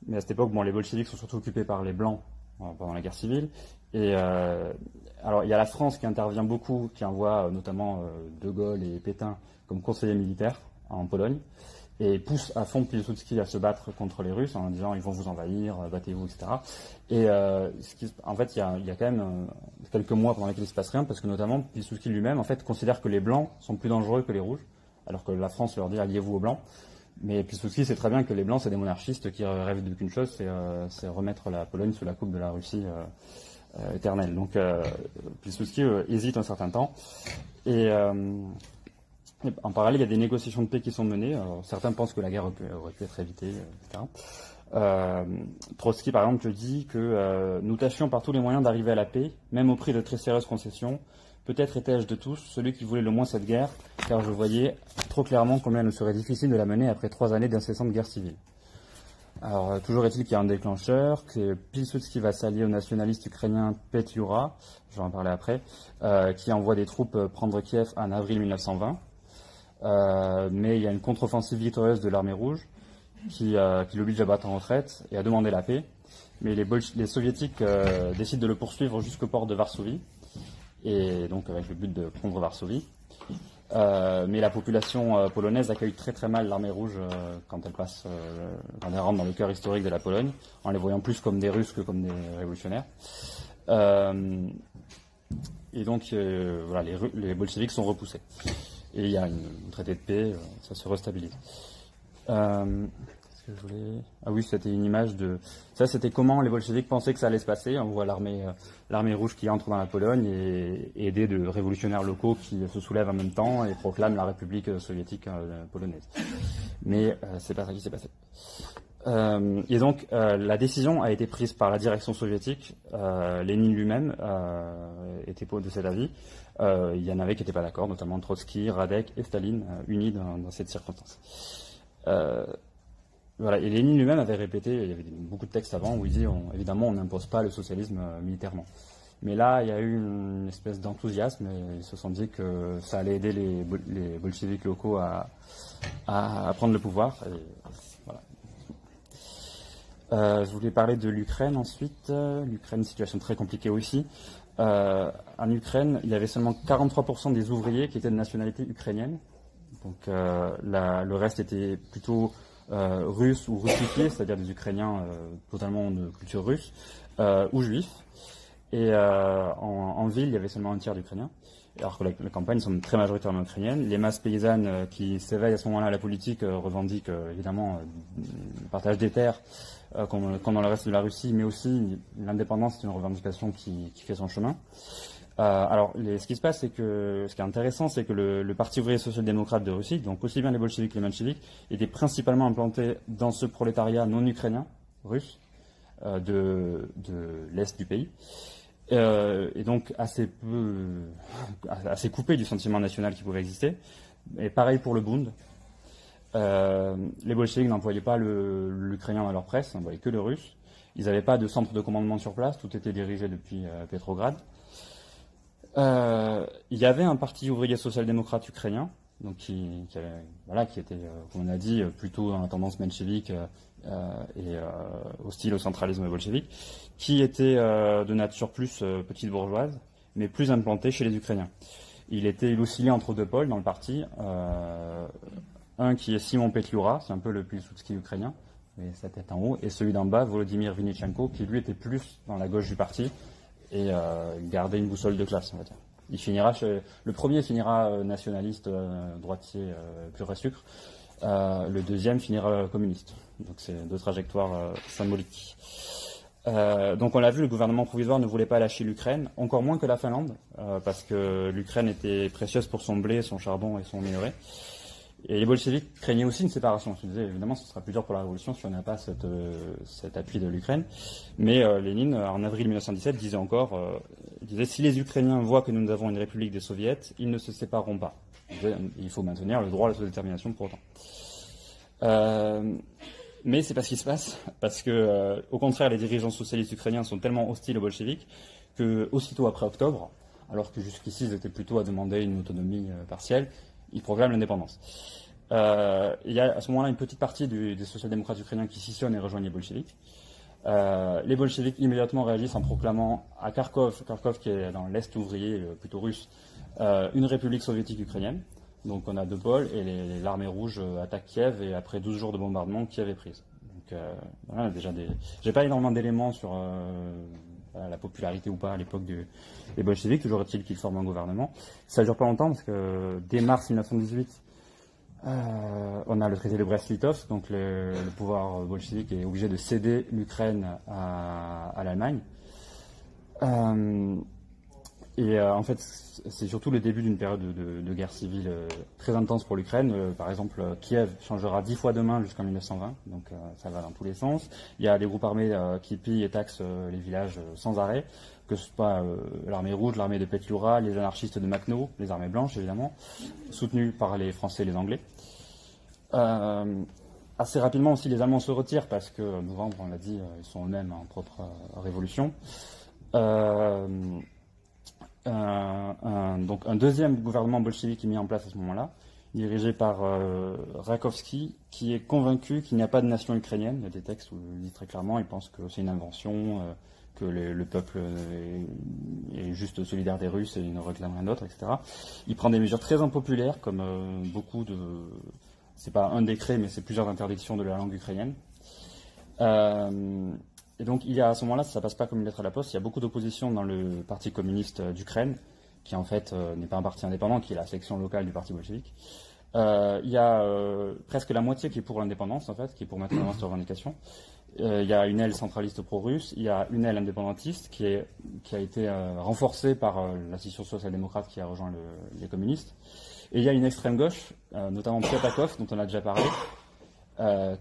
mais à cette époque, les bolcheviks sont surtout occupés par les Blancs pendant la guerre civile. Et alors il y a la France qui intervient beaucoup, qui envoie notamment De Gaulle et Pétain comme conseillers militaires en Pologne, et pousse à fond Piłsudski à se battre contre les Russes en disant ils vont vous envahir, battez-vous, etc. Et en fait, il y a quand même quelques mois pendant lesquels il ne se passe rien, parce que notamment Piłsudski lui-même en fait considère que les Blancs sont plus dangereux que les Rouges, alors que la France leur dit alliez-vous aux Blancs. Mais Piłsudski sait très bien que les Blancs c'est des monarchistes qui rêvent qu'une chose, c'est remettre la Pologne sous la coupe de la Russie éternelle. Donc Piłsudski hésite un certain temps. Et en parallèle, il y a des négociations de paix qui sont menées. Alors, certains pensent que la guerre aurait pu être évitée, etc. Trotsky, par exemple, dit que nous tâchions par tous les moyens d'arriver à la paix, même au prix de très sérieuses concessions. Peut-être étais-je de tous celui qui voulait le moins cette guerre, car je voyais trop clairement combien il nous serait difficile de la mener après 3 années d'incessante guerre civile. Alors, toujours est-il qu'il y a un déclencheur, que Piłsudski va s'allier au nationaliste ukrainien Petlura, je vais en parler après, qui envoie des troupes prendre Kiev en avril 1920. Mais il y a une contre-offensive victorieuse de l'armée rouge qui l'oblige à battre en retraite et à demander la paix. Mais les soviétiques décident de le poursuivre jusqu'au port de Varsovie, et donc avec le but de prendre Varsovie. Mais la population polonaise accueille très très mal l'armée rouge quand elle rentre dans le cœur historique de la Pologne, en les voyant plus comme des Russes que comme des révolutionnaires. Et donc voilà, les bolcheviks sont repoussés. Et il y a un traité de paix, ça se restabilise. Qu'est-ce que je voulais... Ah oui, c'était une image de... Ça, c'était comment les bolcheviks pensaient que ça allait se passer. On voit l'armée rouge qui entre dans la Pologne et aidée de révolutionnaires locaux qui se soulèvent en même temps et proclament la République soviétique polonaise. Mais c'est pas ça qui s'est passé. Et donc, la décision a été prise par la direction soviétique. Lénine lui-même était de cet avis. Il y en avait qui n'étaient pas d'accord, notamment Trotsky, Radek et Staline, unis dans cette circonstance. Voilà. Et Lénine lui-même avait répété, il y avait beaucoup de textes avant où il dit évidemment on n'impose pas le socialisme militairement. Mais là, il y a eu une espèce d'enthousiasme et ils se sont dit que ça allait aider les bolcheviks locaux à prendre le pouvoir. Et voilà. Je voulais parler de l'Ukraine ensuite. L'Ukraine, situation très compliquée aussi. En Ukraine, il y avait seulement 43% des ouvriers qui étaient de nationalité ukrainienne. Donc le reste était plutôt russes ou russifiés, c'est-à-dire des Ukrainiens totalement de culture russe, ou juifs. Et en ville, il y avait seulement un tiers d'Ukrainiens, alors que les campagnes sont très majoritairement ukrainiennes. Les masses paysannes qui s'éveillent à ce moment-là à la politique revendiquent évidemment le partage des terres, comme dans le reste de la Russie, mais aussi l'indépendance, c'est une revendication qui fait son chemin. Alors, ce qui se passe, c'est que ce qui est intéressant, c'est que le Parti ouvrier social-démocrate de Russie, donc aussi bien les bolcheviks que les mencheviks, était principalement implanté dans ce prolétariat non ukrainien, russe, de l'Est du pays. Et donc assez coupé du sentiment national qui pouvait exister. Et pareil pour le Bund. Les bolcheviks n'employaient pas l'ukrainien dans leur presse, ils n'employaient que le russe. Ils n'avaient pas de centre de commandement sur place, tout était dirigé depuis Petrograd. Il y avait un parti ouvrier social-démocrate ukrainien, donc qui était, comme on a dit, plutôt dans la tendance menchevique et hostile au centralisme bolchevique, qui était de nature plus petite bourgeoise, mais plus implanté chez les Ukrainiens. Il oscillait entre deux pôles dans le parti, un qui est Simon Petliura, c'est un peu le Pilsudski ukrainien, mais sa tête en haut, et celui d'en bas, Volodymyr Vinnychenko, qui lui était plus dans la gauche du parti, et gardait une boussole de classe, on va dire. Le premier finira nationaliste, droitier, pur et sucre. Le deuxième finira communiste. Donc c'est deux trajectoires symboliques. Donc on l'a vu, le gouvernement provisoire ne voulait pas lâcher l'Ukraine, encore moins que la Finlande, parce que l'Ukraine était précieuse pour son blé, son charbon et son minerai. Et les bolcheviks craignaient aussi une séparation. Je disais, évidemment, ce sera plus dur pour la révolution si on n'a pas cet appui de l'Ukraine. Mais Lénine, en avril 1917, disait encore, si les Ukrainiens voient que nous avons une république des soviets, ils ne se sépareront pas. Il faut maintenir le droit à l'autodétermination pour autant. Mais c'est pas ce qui se passe, parce que, au contraire, les dirigeants socialistes ukrainiens sont tellement hostiles aux bolcheviks que, aussitôt après octobre, alors que jusqu'ici ils étaient plutôt à demander une autonomie partielle, ils proclament l'indépendance. Il y a à ce moment-là une petite partie des social-démocrates ukrainiens qui scissionnent et rejoignent les bolcheviks. Les bolcheviks immédiatement réagissent en proclamant à Kharkov qui est dans l'Est ouvrier, plutôt russe, une république soviétique ukrainienne. Donc on a deux pôles et l'armée rouge attaque Kiev et après 12 jours de bombardement, Kiev est prise. Donc voilà, déjà j'ai pas énormément d'éléments sur la popularité ou pas à l'époque des bolcheviks, toujours est-il qu'ils forment un gouvernement. Ça dure pas longtemps parce que dès mars 1918, on a le traité de Brest-Litov, donc le pouvoir bolchevique est obligé de céder l'Ukraine à l'Allemagne. En fait, c'est surtout le début d'une période de guerre civile très intense pour l'Ukraine. Par exemple, Kiev changera 10 fois de main jusqu'en 1920, donc ça va dans tous les sens. Il y a des groupes armés qui pillent et taxent les villages sans arrêt, que ce soit l'armée rouge, l'armée de Petliura, les anarchistes de Makhno, les armées blanches évidemment, soutenus par les Français et les Anglais. Assez rapidement aussi, les Allemands se retirent parce que novembre, on l'a dit, ils sont eux-mêmes en propre révolution. Donc un deuxième gouvernement bolchevique est mis en place à ce moment-là, dirigé par Rakovski, qui est convaincu qu'il n'y a pas de nation ukrainienne. Il y a des textes où il dit très clairement, il pense que c'est une invention, que le peuple est juste solidaire des Russes et il ne réclame rien d'autre, etc. Il prend des mesures très impopulaires, comme beaucoup de... C'est pas un décret, mais c'est plusieurs interdictions de la langue ukrainienne. Et donc, il y a à ce moment-là, ça passe pas comme une lettre à la poste, il y a beaucoup d'opposition dans le Parti communiste d'Ukraine, qui en fait n'est pas un parti indépendant, qui est la section locale du Parti bolchevique. Il y a presque la moitié qui est pour l'indépendance, en fait, qui est pour mettre en avant cette revendication. Il y a une aile centraliste pro-russe, il y a une aile indépendantiste qui a été renforcée par la scission social-démocrate qui a rejoint les communistes. Et il y a une extrême gauche, notamment Piatakov, dont on a déjà parlé,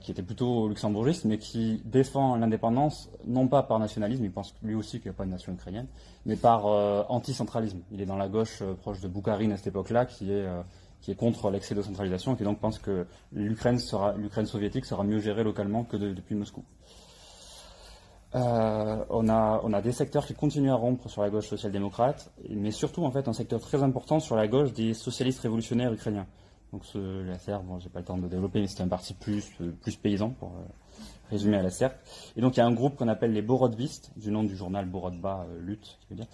qui était plutôt luxembourgiste, mais qui défend l'indépendance, non pas par nationalisme, il pense lui aussi qu'il n'y a pas de nation ukrainienne, mais par anti-centralisme. Il est dans la gauche proche de Boukharine à cette époque-là, qui est contre l'excès de centralisation, et qui donc pense que l'Ukraine soviétique sera mieux gérée localement que depuis Moscou. On a des secteurs qui continuent à rompre sur la gauche social-démocrate, mais surtout en fait un secteur très important sur la gauche des socialistes révolutionnaires ukrainiens. Donc la CERT, bon, j'ai pas le temps de développer, mais c'est un parti plus paysan pour résumer à la CERT. Et donc il y a un groupe qu'on appelle les Borodvistes, du nom du journal Borodba Lutte, qui veut dire,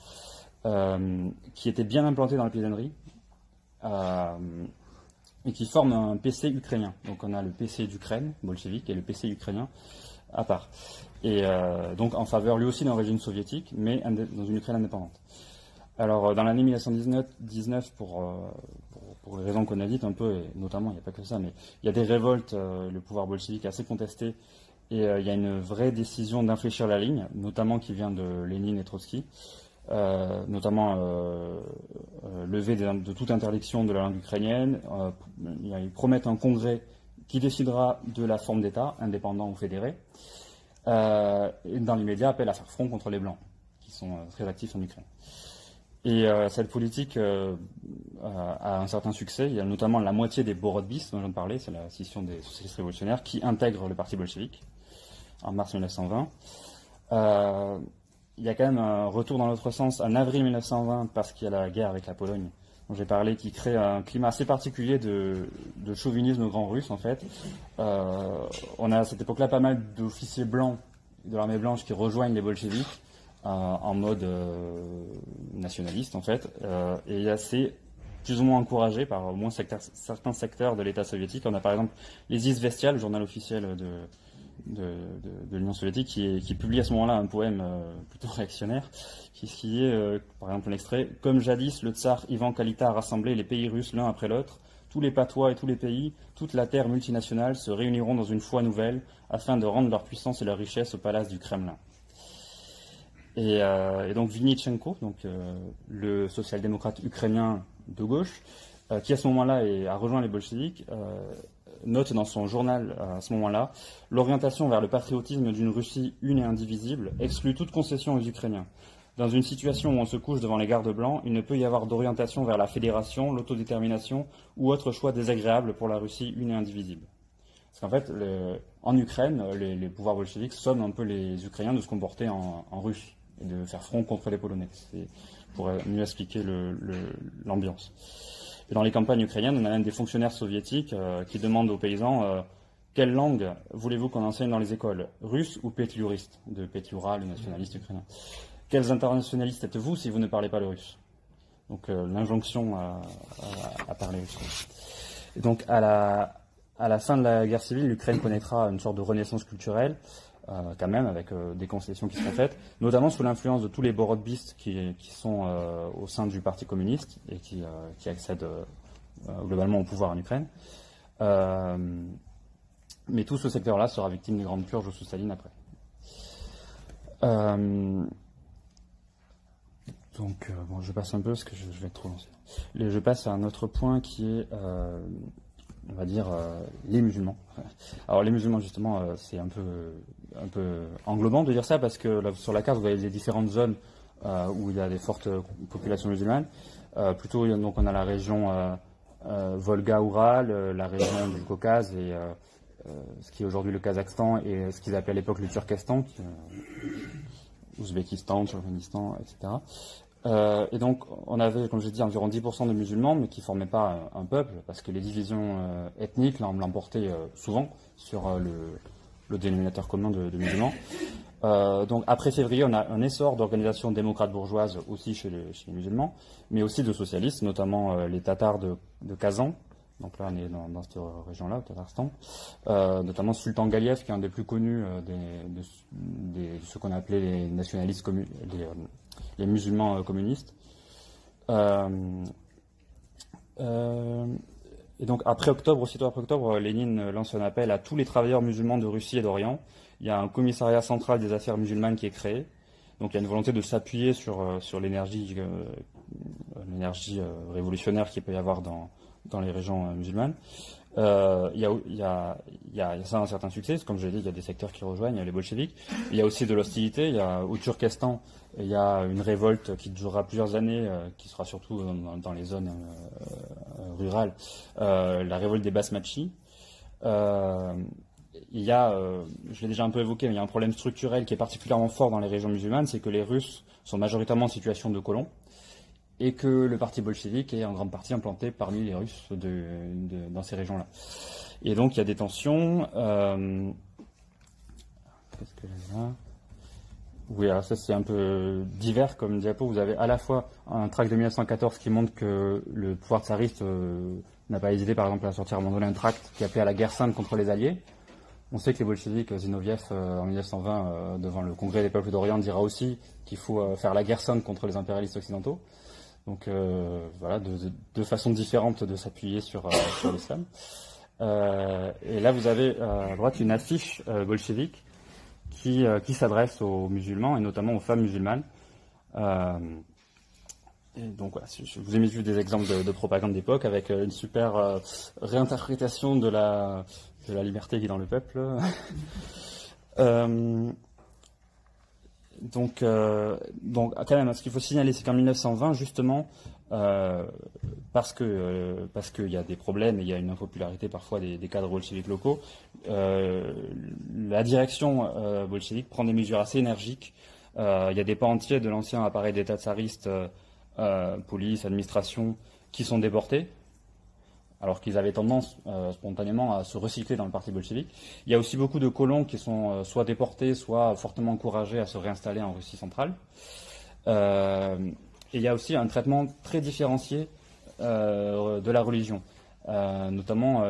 qui était bien implanté dans la paysannerie et qui forment un PC ukrainien. Donc on a le PC d'Ukraine, bolchevique, et le PC ukrainien à part. Et donc en faveur lui aussi d'un régime soviétique, mais dans une Ukraine indépendante. Alors dans l'année 1919, pour les raisons qu'on a dites un peu, et notamment il n'y a pas que ça, mais il y a des révoltes, le pouvoir bolchevique est assez contesté, et il y a une vraie décision d'infléchir la ligne, notamment qui vient de Lénine et Trotsky, notamment lever de toute interdiction de la langue ukrainienne. Ils promettent un congrès qui décidera de la forme d'État, indépendant ou fédéré. Et dans l'immédiat, appelle à faire front contre les Blancs, qui sont très actifs en Ukraine. Et cette politique a un certain succès. Il y a notamment la moitié des Borodvistes dont je viens de parler, c'est la scission des socialistes révolutionnaires, qui intègrent le parti bolchevique en mars 1920. Il y a quand même un retour dans l'autre sens en avril 1920, parce qu'il y a la guerre avec la Pologne, dont j'ai parlé, qui crée un climat assez particulier de chauvinisme grand russe, en fait. On a à cette époque-là pas mal d'officiers blancs de l'armée blanche qui rejoignent les bolcheviks en mode nationaliste, en fait. Et c'est plus ou moins encouragé par au moins certains secteurs de l'État soviétique. On a par exemple les Izvestia, le journal officiel de l'Union soviétique, qui publie à ce moment-là un poème plutôt réactionnaire, qui est, par exemple, un extrait: « Comme jadis, le tsar Ivan Kalita a rassemblé les pays russes l'un après l'autre, tous les patois et tous les pays, toute la terre multinationale se réuniront dans une foi nouvelle afin de rendre leur puissance et leur richesse au palace du Kremlin. » Et donc Vinnytchenko, le social-démocrate ukrainien de gauche, qui à ce moment-là a rejoint les bolcheviks, note dans son journal à ce moment-là: « L'orientation vers le patriotisme d'une Russie une et indivisible exclut toute concession aux Ukrainiens. Dans une situation où on se couche devant les gardes blancs, il ne peut y avoir d'orientation vers la fédération, l'autodétermination ou autre choix désagréable pour la Russie une et indivisible. » Parce qu'en fait, en Ukraine, les pouvoirs bolcheviques somment un peu les Ukrainiens de se comporter en Russes et de faire front contre les Polonais. C'est pour mieux expliquer l'ambiance. Et dans les campagnes ukrainiennes, on a même des fonctionnaires soviétiques qui demandent aux paysans quelle langue voulez-vous qu'on enseigne dans les écoles, russe ou pétliuriste, de Petliura, le nationaliste ukrainien. Quels internationalistes êtes-vous si vous ne parlez pas le russe? Donc l'injonction à parler russe. Et donc à la fin de la guerre civile, l'Ukraine connaîtra une sorte de renaissance culturelle, quand même, avec des concessions qui seront faites, notamment sous l'influence de tous les borodvistes qui sont au sein du Parti communiste et qui accèdent globalement au pouvoir en Ukraine. Mais tout ce secteur-là sera victime des grandes purges sous Staline après. Donc, bon, je passe un peu parce que je vais être trop lancé. Je passe à un autre point qui est, on va dire, les musulmans. Alors, les musulmans, justement, c'est un peu englobant de dire ça, parce que là, sur la carte, vous voyez les différentes zones où il y a des fortes populations musulmanes. Plutôt, donc, on a la région Volga-Oural, la région du Caucase et ce qui est aujourd'hui le Kazakhstan et ce qu'ils appelaient à l'époque le Turkestan, Ouzbékistan, Turkménistan, etc. Et donc, on avait, comme j'ai dit, environ 10% de musulmans, mais qui ne formaient pas un peuple, parce que les divisions ethniques l'emportaient souvent sur le dénominateur commun de musulmans. Donc, après février, on a un essor d'organisations démocrates bourgeoises aussi chez les musulmans, mais aussi de socialistes, notamment les Tatars de Kazan. Donc là, on est dans cette région-là, au Tatarstan. Notamment Sultan Galiev, qui est un des plus connus de ceux qu'on appelait les nationalistes, les musulmans communistes. Et donc, aussitôt après octobre, Lénine lance un appel à tous les travailleurs musulmans de Russie et d'Orient. Il y a un commissariat central des affaires musulmanes qui est créé. Donc, il y a une volonté de s'appuyer sur l'énergie révolutionnaire qu'il peut y avoir dans les régions musulmanes. Il y a ça un certain succès, comme je l'ai dit, il y a des secteurs qui rejoignent les bolcheviks. Il y a aussi de l'hostilité. Au Turkestan, il y a une révolte qui durera plusieurs années, qui sera surtout dans les zones rurales, la révolte des Basmachi. il y a, je l'ai déjà un peu évoqué, mais il y a un problème structurel qui est particulièrement fort dans les régions musulmanes, c'est que les Russes sont majoritairement en situation de colons, et que le parti bolchevique est en grande partie implanté parmi les Russes dans ces régions-là. Et donc il y a des tensions. Qu'est-ce que j'ai là ? Oui, alors ça c'est un peu divers comme diapo. Vous avez à la fois un tract de 1914 qui montre que le pouvoir tsariste n'a pas hésité par exemple à sortir à un moment donné un tract qui appelait à la guerre sainte contre les Alliés. On sait que les bolcheviks, Zinoviev en 1920 devant le Congrès des peuples d'Orient dira aussi qu'il faut faire la guerre sainte contre les impérialistes occidentaux. Donc voilà, deux façons différentes de s'appuyer sur l'islam. Et là vous avez à droite une affiche bolchevique qui s'adresse aux musulmans et notamment aux femmes musulmanes. Et donc voilà, je vous ai mis juste des exemples de propagande d'époque avec une super réinterprétation de la liberté qui est dans le peuple. Donc quand même, ce qu'il faut signaler, c'est qu'en 1920, justement, parce qu'il y a des problèmes et il y a une impopularité parfois des cadres bolcheviques locaux, la direction bolchevique prend des mesures assez énergiques. Il y a des pans entiers de l'ancien appareil d'État tsariste, police, administration, qui sont déportés, alors qu'ils avaient tendance spontanément à se recycler dans le parti bolchevique. Il y a aussi beaucoup de colons qui sont soit déportés, soit fortement encouragés à se réinstaller en Russie centrale. Et il y a aussi un traitement très différencié de la religion, notamment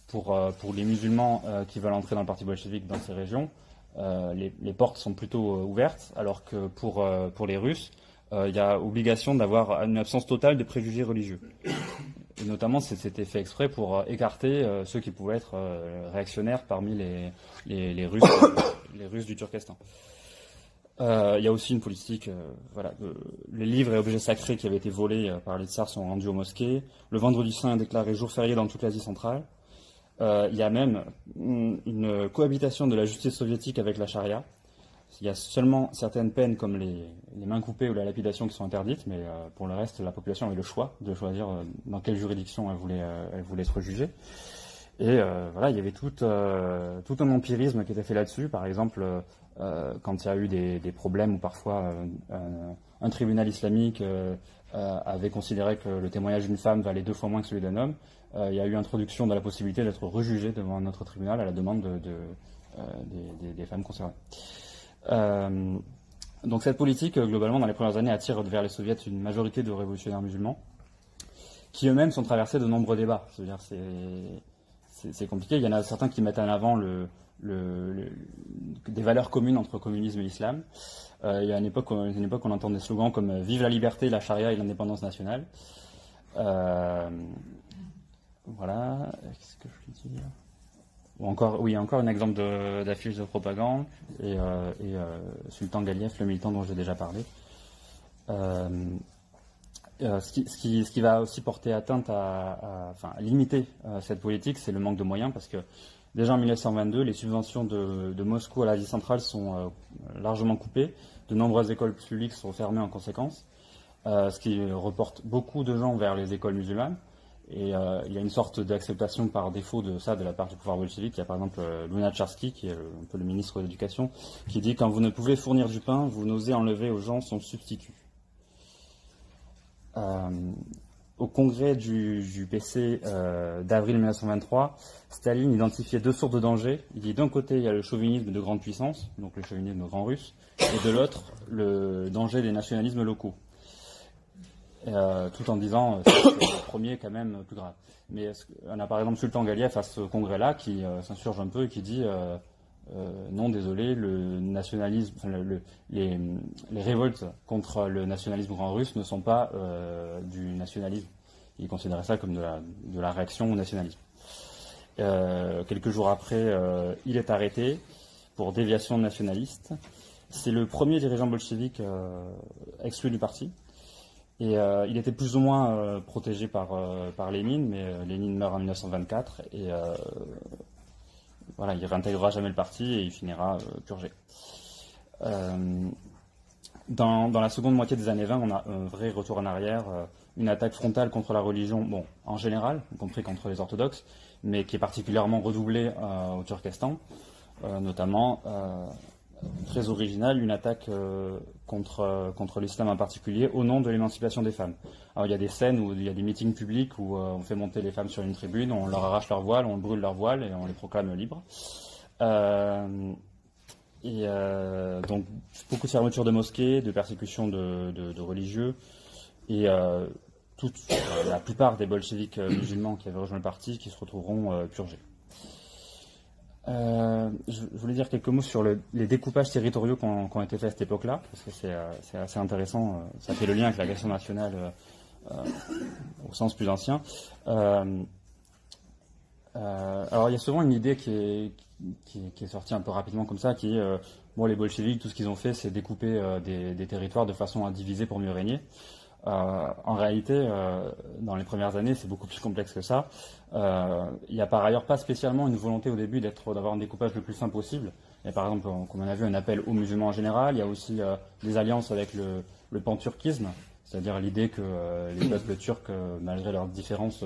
pour les musulmans qui veulent entrer dans le parti bolchevique dans ces régions. Les portes sont plutôt ouvertes, alors que pour les Russes, il y a obligation d'avoir une absence totale de préjugés religieux. Et notamment, c'était fait exprès pour écarter ceux qui pouvaient être réactionnaires parmi les Russes du Turkestan. Il y a aussi une politique, les livres et objets sacrés qui avaient été volés par les tsars sont rendus aux mosquées. Le vendredi saint est déclaré jour férié dans toute l'Asie centrale. Il y a même une cohabitation de la justice soviétique avec la charia. Il y a seulement certaines peines comme les mains coupées ou la lapidation qui sont interdites, mais pour le reste, la population avait le choix de choisir dans quelle juridiction elle voulait être jugée. Et il y avait tout un empirisme qui était fait là-dessus. Par exemple, quand il y a eu des problèmes où parfois un tribunal islamique avait considéré que le témoignage d'une femme valait 2 fois moins que celui d'un homme, il y a eu introduction de la possibilité d'être rejugé devant un autre tribunal à la demande des femmes concernées. Donc cette politique, globalement, dans les premières années, attire vers les soviets une majorité de révolutionnaires musulmans, qui eux-mêmes sont traversés de nombreux débats. C'est-à-dire, c'est compliqué. Il y en a certains qui mettent en avant des valeurs communes entre communisme et islam. Il y a une époque où on entend des slogans comme « Vive la liberté, la charia et l'indépendance nationale ». Voilà. Qu'est-ce que je peux dire ? Encore un exemple d'affiche de propagande, et Sultan Galiev, le militant dont j'ai déjà parlé. Ce qui va aussi porter atteinte à limiter cette politique, c'est le manque de moyens, parce que déjà en 1922, les subventions de Moscou à l'Asie centrale sont largement coupées, de nombreuses écoles publiques sont fermées en conséquence, ce qui reporte beaucoup de gens vers les écoles musulmanes. Et il y a une sorte d'acceptation par défaut de ça de la part du pouvoir bolchevique. Il y a par exemple Lunacharsky, qui est un peu le ministre de l'Éducation, qui dit « Quand vous ne pouvez fournir du pain, vous n'osez enlever aux gens son substitut ». Au congrès du PC d'avril 1923, Staline identifiait 2 sources de danger. Il dit d'un côté, il y a le chauvinisme de grande puissance, donc le chauvinisme grand russe, et de l'autre, le danger des nationalismes locaux. Tout en disant c'est le premier quand même plus grave. Mais on a par exemple Sultan Galiev à ce congrès-là qui s'insurge un peu et qui dit non, désolé, le nationalisme, les révoltes contre le nationalisme grand russe ne sont pas du nationalisme. Il considérait ça comme de la réaction au nationalisme. Quelques jours après, il est arrêté pour déviation nationaliste. C'est le premier dirigeant bolchevique exclu du parti. Et il était plus ou moins protégé par Lénine, mais Lénine meurt en 1924 et il réintégrera jamais le parti et il finira purgé. Dans la seconde moitié des années 20, on a un vrai retour en arrière. une attaque frontale contre la religion, bon, en général, y compris contre les orthodoxes, mais qui est particulièrement redoublée au Turkestan, notamment, très originale, une attaque contre l'islam en particulier, au nom de l'émancipation des femmes. Alors il y a des scènes où il y a des meetings publics où on fait monter les femmes sur une tribune, on leur arrache leur voile, on brûle leur voile et on les proclame libres. Donc beaucoup de fermetures de mosquées, de persécutions de religieux, et la plupart des bolcheviks musulmans qui avaient rejoint le parti qui se retrouveront purgés. Je voulais dire quelques mots sur les découpages territoriaux qui ont été faits à cette époque-là, parce que c'est assez intéressant, ça fait le lien avec la question nationale au sens plus ancien. Alors il y a souvent une idée qui est sortie un peu rapidement comme ça, qui est bon, les bolcheviks, tout ce qu'ils ont fait, c'est découper des territoires de façon à diviser pour mieux régner. En réalité, dans les premières années, c'est beaucoup plus complexe que ça. Il n'y a par ailleurs pas spécialement une volonté au début d'avoir un découpage le plus fin possible. Il y a par exemple, comme on a vu, un appel aux musulmans en général. Il y a aussi des alliances avec le panturquisme, c'est-à-dire l'idée que les peuples turcs, malgré leurs différences,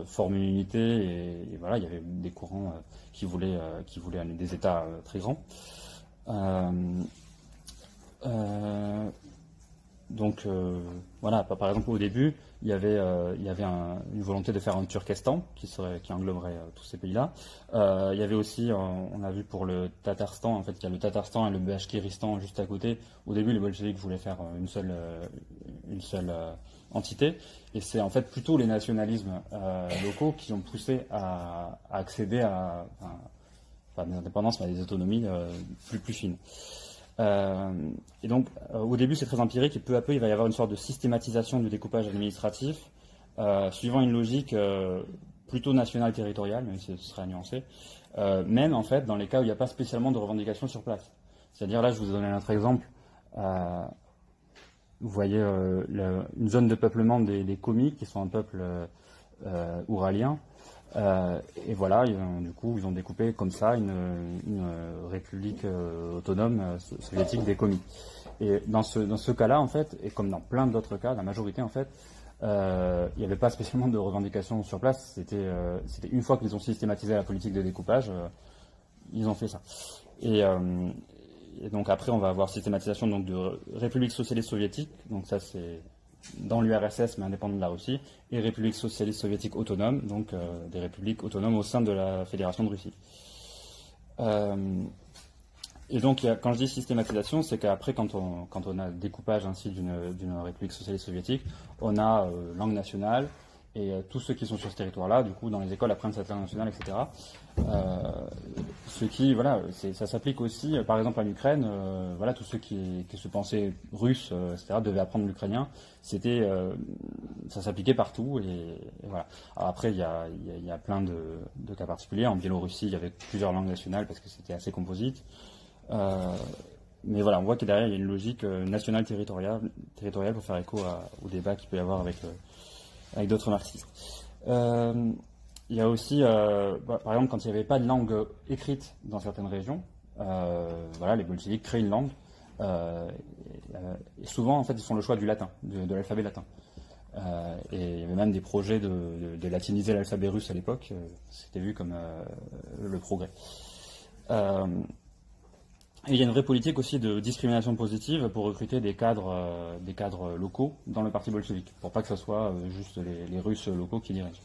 forment une unité. Et voilà, il y avait des courants qui voulaient des États très grands. Donc voilà, par exemple au début, il y avait une volonté de faire un Turkestan qui engloberait tous ces pays-là. Il y avait aussi, on a vu pour le Tatarstan, en fait, il y a le Tatarstan et le Bachkiristan juste à côté. Au début, les bolcheviks voulaient faire une seule entité, et c'est en fait plutôt les nationalismes locaux qui ont poussé à accéder à pas des indépendances, mais à des autonomies plus fines. Et donc, au début, c'est très empirique, et peu à peu, il va y avoir une sorte de systématisation du découpage administratif, suivant une logique plutôt nationale territoriale, même si ce serait à nuancer, même en fait dans les cas où il n'y a pas spécialement de revendication sur place. C'est-à-dire, là, je vous ai donné un autre exemple. Vous voyez une zone de peuplement des Komis, qui sont un peuple ouralien. Et voilà, du coup, ils ont découpé comme ça une république autonome soviétique des Komis. Et dans ce cas-là, en fait, et comme dans plein d'autres cas, la majorité, en fait, il n'y avait pas spécialement de revendication sur place. C'était une fois qu'ils ont systématisé la politique de découpage, ils ont fait ça. Et donc après, on va avoir systématisation donc de République socialiste soviétique. Donc ça, c'est dans l'URSS, mais indépendant de la Russie, et République socialiste soviétique autonome, donc des républiques autonomes au sein de la Fédération de Russie. Et donc, quand je dis systématisation, c'est qu'après, quand on a découpage ainsi d'une République socialiste soviétique, on a langue nationale, et tous ceux qui sont sur ce territoire-là, du coup, dans les écoles, apprennent cette langue nationale, etc. Ce qui, voilà, ça s'applique aussi, par exemple, à l'Ukraine. Voilà, tous ceux qui se pensaient russes, etc., devaient apprendre l'ukrainien. Ça s'appliquait partout, et voilà. Alors après, il y a plein de cas particuliers. En Biélorussie, il y avait plusieurs langues nationales parce que c'était assez composite. Mais voilà, on voit que derrière, il y a une logique nationale territoriale pour faire écho au débat qu'il peut y avoir avec d'autres marxistes. Il y a aussi, par exemple, quand il n'y avait pas de langue écrite dans certaines régions, voilà, les bolcheviks créent une langue. Et souvent, en fait, ils font le choix du latin, de l'alphabet latin. Et il y avait même des projets de latiniser l'alphabet russe à l'époque. C'était vu comme le progrès. Et il y a une vraie politique aussi de discrimination positive pour recruter des cadres locaux dans le parti bolchevique, pour pas que ce soit juste les Russes locaux qui dirigent.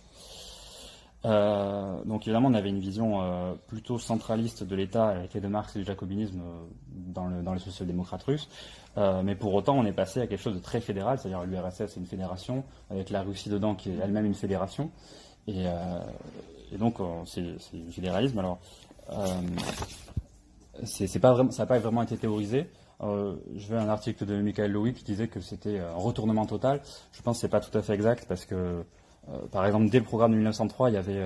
Donc évidemment, on avait une vision plutôt centraliste de l'État à l'effet de Marx et du jacobinisme dans les social-démocrates russes, mais pour autant, on est passé à quelque chose de très fédéral, c'est-à-dire l'URSS c'est une fédération, avec la Russie dedans qui est elle-même une fédération, et donc c'est du fédéralisme. Alors, ça n'a pas vraiment été théorisé. Je vais à un article de Michael Lowy qui disait que c'était un retournement total. Je pense que c'est pas tout à fait exact parce que, par exemple, dès le programme de 1903, il y avait,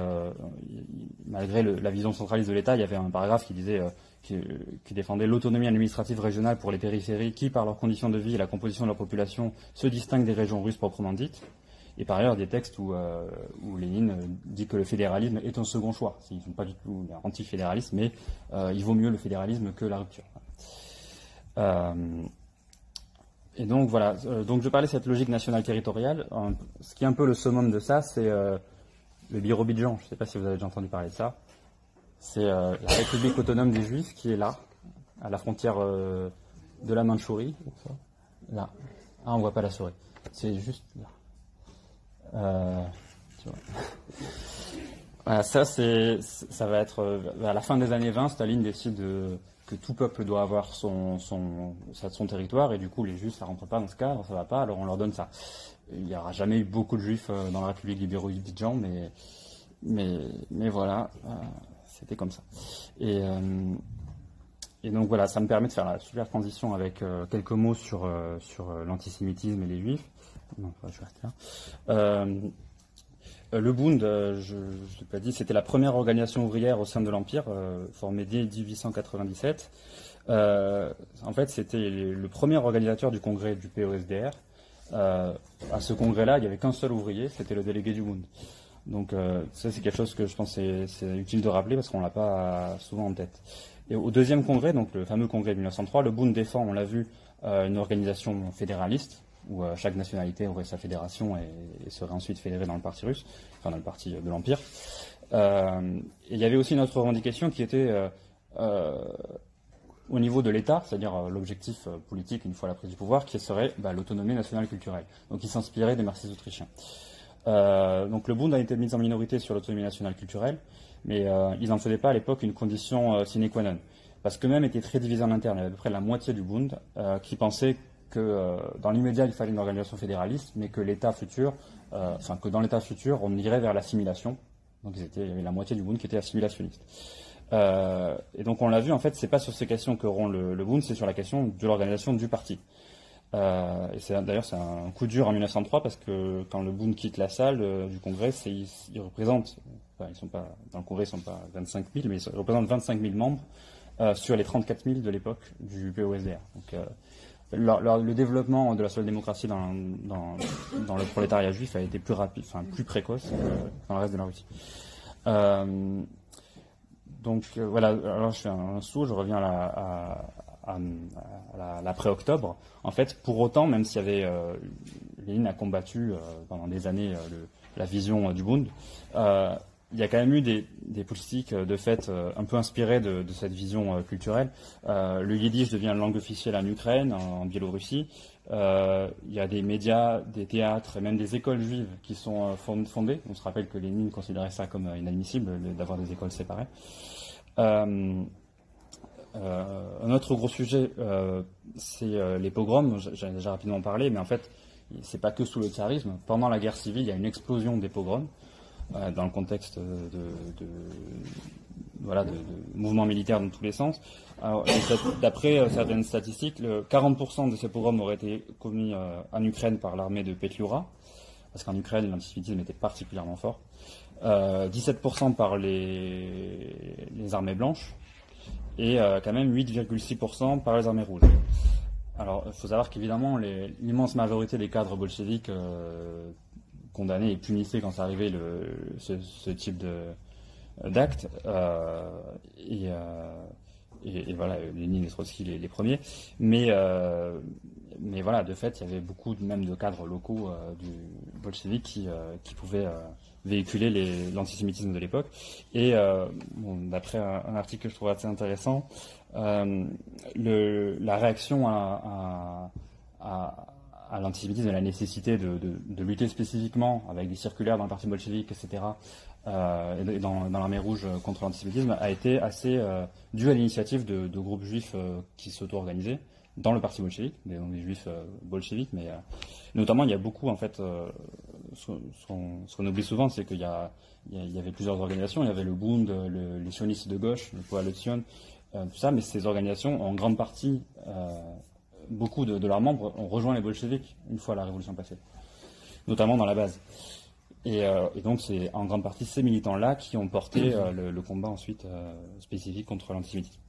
malgré la vision centraliste de l'État, il y avait un paragraphe qui disait qui défendait l'autonomie administrative régionale pour les périphéries qui, par leurs conditions de vie et la composition de leur population, se distinguent des régions russes proprement dites. Et par ailleurs, des textes où Lénine dit que le fédéralisme est un second choix. Ils ne sont pas du tout anti-fédéralistes, mais il vaut mieux le fédéralisme que la rupture. Et donc voilà, donc je parlais de cette logique nationale territoriale. Ce qui est un peu le summum de ça, c'est le Birobidjan. Je ne sais pas si vous avez déjà entendu parler de ça. C'est la République autonome des Juifs qui est là, à la frontière de la Mandchourie. Là. Ah, on voit pas la souris. C'est juste là. Tu vois. Voilà, ça va être à la fin des années 20, Staline décide que tout peuple doit avoir son territoire, et du coup les Juifs ça rentre pas dans ce cadre, ça va pas, alors on leur donne ça. Il n'y aura jamais eu beaucoup de Juifs dans la République du Birobidjan, mais voilà, c'était comme ça. Et donc voilà, ça me permet de faire la super transition avec quelques mots sur l'antisémitisme et les Juifs. Non, je vais rester là. Le Bund, je ne l'ai pas dit, c'était la première organisation ouvrière au sein de l'Empire, formée dès 1897. En fait, c'était le premier organisateur du congrès du POSDR. À ce congrès-là, il n'y avait qu'un seul ouvrier, c'était le délégué du Bund. Donc ça, c'est quelque chose que je pense que c'est utile de rappeler parce qu'on ne l'a pas souvent en tête. Et au deuxième congrès, donc le fameux congrès de 1903, le Bund défend, on l'a vu, une organisation fédéraliste, où chaque nationalité aurait sa fédération et serait ensuite fédérée dans le parti russe, enfin dans le parti de l'Empire. Et il y avait aussi une autre revendication qui était au niveau de l'État, c'est-à-dire l'objectif politique une fois la prise du pouvoir, qui serait l'autonomie nationale culturelle. Donc il s'inspirait des marxistes autrichiens. Donc le Bund a été mis en minorité sur l'autonomie nationale culturelle, mais ils n'en faisaient pas à l'époque une condition sine qua non. Parce qu'eux-mêmes étaient très divisés en interne. Il y avait à peu près la moitié du Bund qui pensait que dans l'immédiat il fallait une organisation fédéraliste, mais que l'État futur, que dans l'État futur on irait vers l'assimilation. Donc il y avait la moitié du Bund qui était assimilationniste. Et donc on l'a vu, en fait, c'est pas sur ces questions que rompt le Bund, c'est sur la question de l'organisation du parti. Et d'ailleurs c'est un coup dur en 1903 parce que quand le Bund quitte la salle du Congrès, ils représentent, ils sont pas dans le Congrès, ils sont pas 25 000, mais ils représentent 25 000 membres sur les 34 000 de l'époque du POSDR. Donc le développement de la social-démocratie dans le prolétariat juif a été plus rapide, plus précoce que dans le reste de la Russie. Donc voilà, alors je fais un saut, je reviens à l'après-octobre. En fait, pour autant, même s'il y avait Lénine a combattu pendant des années la vision du Bund, il y a quand même eu des politiques de fait un peu inspirées de cette vision culturelle. Le yiddish devient une langue officielle en Ukraine, en Biélorussie. Il y a des médias, des théâtres et même des écoles juives qui sont fondées. On se rappelle que Lénine considérait ça comme inadmissible d'avoir des écoles séparées. Un autre gros sujet, c'est les pogroms. J'en ai déjà rapidement parlé, mais en fait, c'est pas que sous le tsarisme. Pendant la guerre civile, il y a une explosion des pogroms dans le contexte de mouvements militaires dans tous les sens. D'après certaines statistiques, 40% de ces pogroms auraient été commis en Ukraine par l'armée de Petliura, parce qu'en Ukraine, l'antisémitisme était particulièrement fort. 17% par les armées blanches, et quand même 8,6% par les armées rouges. Alors, il faut savoir qu'évidemment, l'immense majorité des cadres bolcheviques condamnaient et punissaient quand ça arrivait ce type d'actes. Et voilà, Lénine et Trotsky les premiers. Mais voilà, de fait, il y avait beaucoup même de cadres locaux du bolchevique qui pouvaient véhiculer l'antisémitisme de l'époque. Et d'après un article que je trouve assez intéressant, la réaction à l'antisémitisme et la nécessité de lutter spécifiquement avec des circulaires dans le parti bolchevique, etc., et dans l'armée rouge contre l'antisémitisme, a été assez due à l'initiative de groupes juifs qui s'auto-organisaient dans le parti bolchevique, des juifs bolcheviques, mais notamment il y a beaucoup, en fait, ce qu'on oublie souvent, c'est qu'il y avait plusieurs organisations. Il y avait le Bund, les sionistes de gauche, le Poale Zion, tout ça, mais ces organisations, en grande partie, beaucoup de leurs membres ont rejoint les bolcheviks une fois la révolution passée, notamment dans la base. Et donc c'est en grande partie ces militants-là qui ont porté le combat ensuite spécifique contre l'antisémitisme.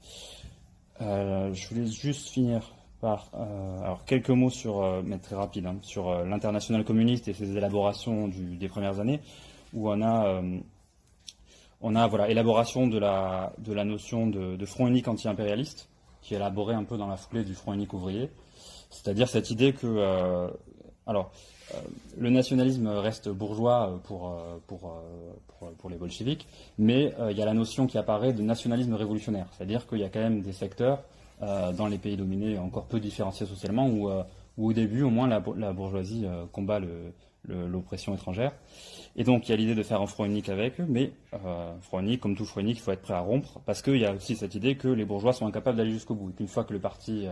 Je voulais juste finir par alors quelques mots mais très rapide, sur l'internationale communiste et ses élaborations des premières années, où on a voilà, élaboration de la notion de front unique anti-impérialiste, qui est élaborée un peu dans la foulée du front unique ouvrier. C'est-à-dire cette idée que, le nationalisme reste bourgeois pour les bolcheviks, mais il y a la notion qui apparaît de nationalisme révolutionnaire. C'est-à-dire qu'il y a quand même des secteurs dans les pays dominés encore peu différenciés socialement où au début, au moins, la bourgeoisie combat l'oppression étrangère. Et donc, il y a l'idée de faire un front unique avec eux, mais front unique, comme tout front unique, il faut être prêt à rompre, parce qu'il y a aussi cette idée que les bourgeois sont incapables d'aller jusqu'au bout, et qu'une fois que le parti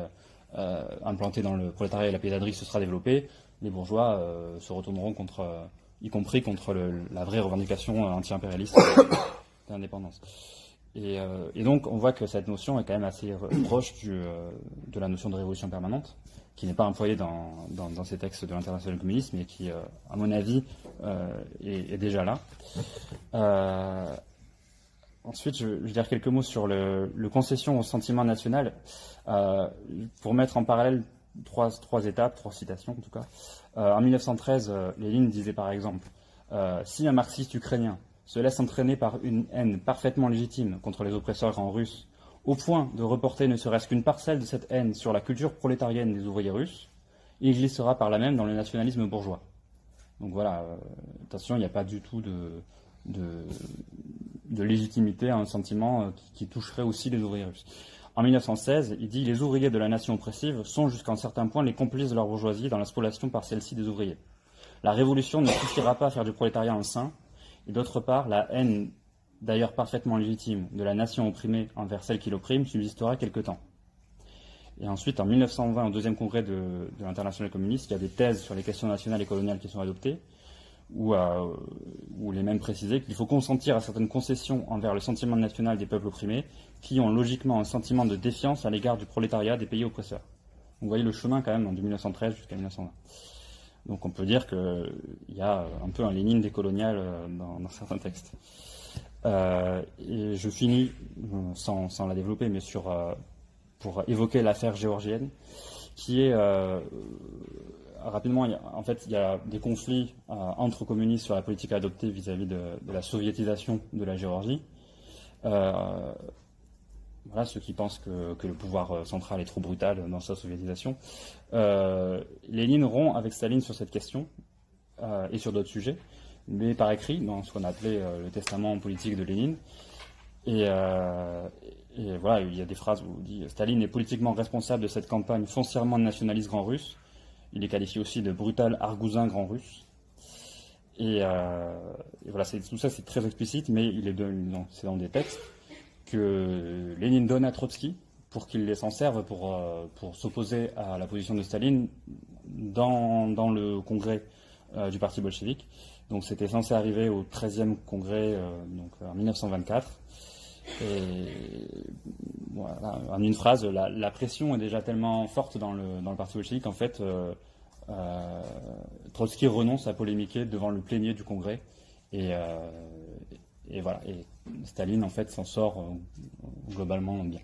implanté dans le prolétariat et la paysannerie se sera développé, les bourgeois se retourneront y compris contre la vraie revendication anti-impérialiste d'indépendance. Et donc, on voit que cette notion est quand même assez proche de la notion de révolution permanente, qui n'est pas employée dans ces textes de l'international communiste, mais qui, à mon avis, est déjà là. Ensuite, je vais dire quelques mots sur le concession au sentiment national, pour mettre en parallèle trois étapes, trois citations en tout cas. En 1913, Lénine disait par exemple si un marxiste ukrainien se laisse entraîner par une haine parfaitement légitime contre les oppresseurs grands russes, au point de reporter ne serait-ce qu'une parcelle de cette haine sur la culture prolétarienne des ouvriers russes, il glissera par là même dans le nationalisme bourgeois. Donc voilà, attention, il n'y a pas du tout de légitimité à un sentiment qui toucherait aussi les ouvriers russes. En 1916, il dit « Les ouvriers de la nation oppressive sont jusqu'à un certain point les complices de leur bourgeoisie dans la spoliation par celle-ci des ouvriers. La révolution ne suffira pas à faire du prolétariat un saint, et d'autre part, la haine, d'ailleurs parfaitement légitime, de la nation opprimée envers celle qui l'opprime subsistera quelque temps. » Et ensuite, en 1920, au deuxième congrès de l'Internationale communiste, il y a des thèses sur les questions nationales et coloniales qui sont adoptées, où il est même précisé qu'il faut consentir à certaines concessions envers le sentiment national des peuples opprimés, qui ont logiquement un sentiment de défiance à l'égard du prolétariat des pays oppresseurs. Vous voyez le chemin quand même de 1913 jusqu'à 1920. Donc on peut dire qu'il y a un peu un Lénine décolonial dans certains textes. Et je finis, sans la développer, mais pour évoquer l'affaire géorgienne, qui est... rapidement, il y a des conflits entre communistes sur la politique à adopter vis-à-vis de la soviétisation de la Géorgie. Voilà, ceux qui pensent que le pouvoir central est trop brutal dans sa soviétisation. Lénine rompt avec Staline sur cette question et sur d'autres sujets, mais par écrit, dans ce qu'on appelait le testament politique de Lénine. Et voilà, il y a des phrases où il dit « Staline est politiquement responsable de cette campagne foncièrement nationaliste grand russe. Il est qualifié aussi de brutal argousin grand russe. » Et voilà, tout ça c'est très explicite, mais c'est dans des textes que Lénine donne à Trotsky pour qu'il s'en serve pour s'opposer à la position de Staline dans le congrès du parti bolchevique. Donc c'était censé arriver au 13e congrès donc en 1924. Et voilà, en une phrase, la pression est déjà tellement forte dans le parti bolchevique qu'en fait Trotsky renonce à polémiquer devant le plénier du congrès et voilà, et Staline en fait s'en sort globalement bien.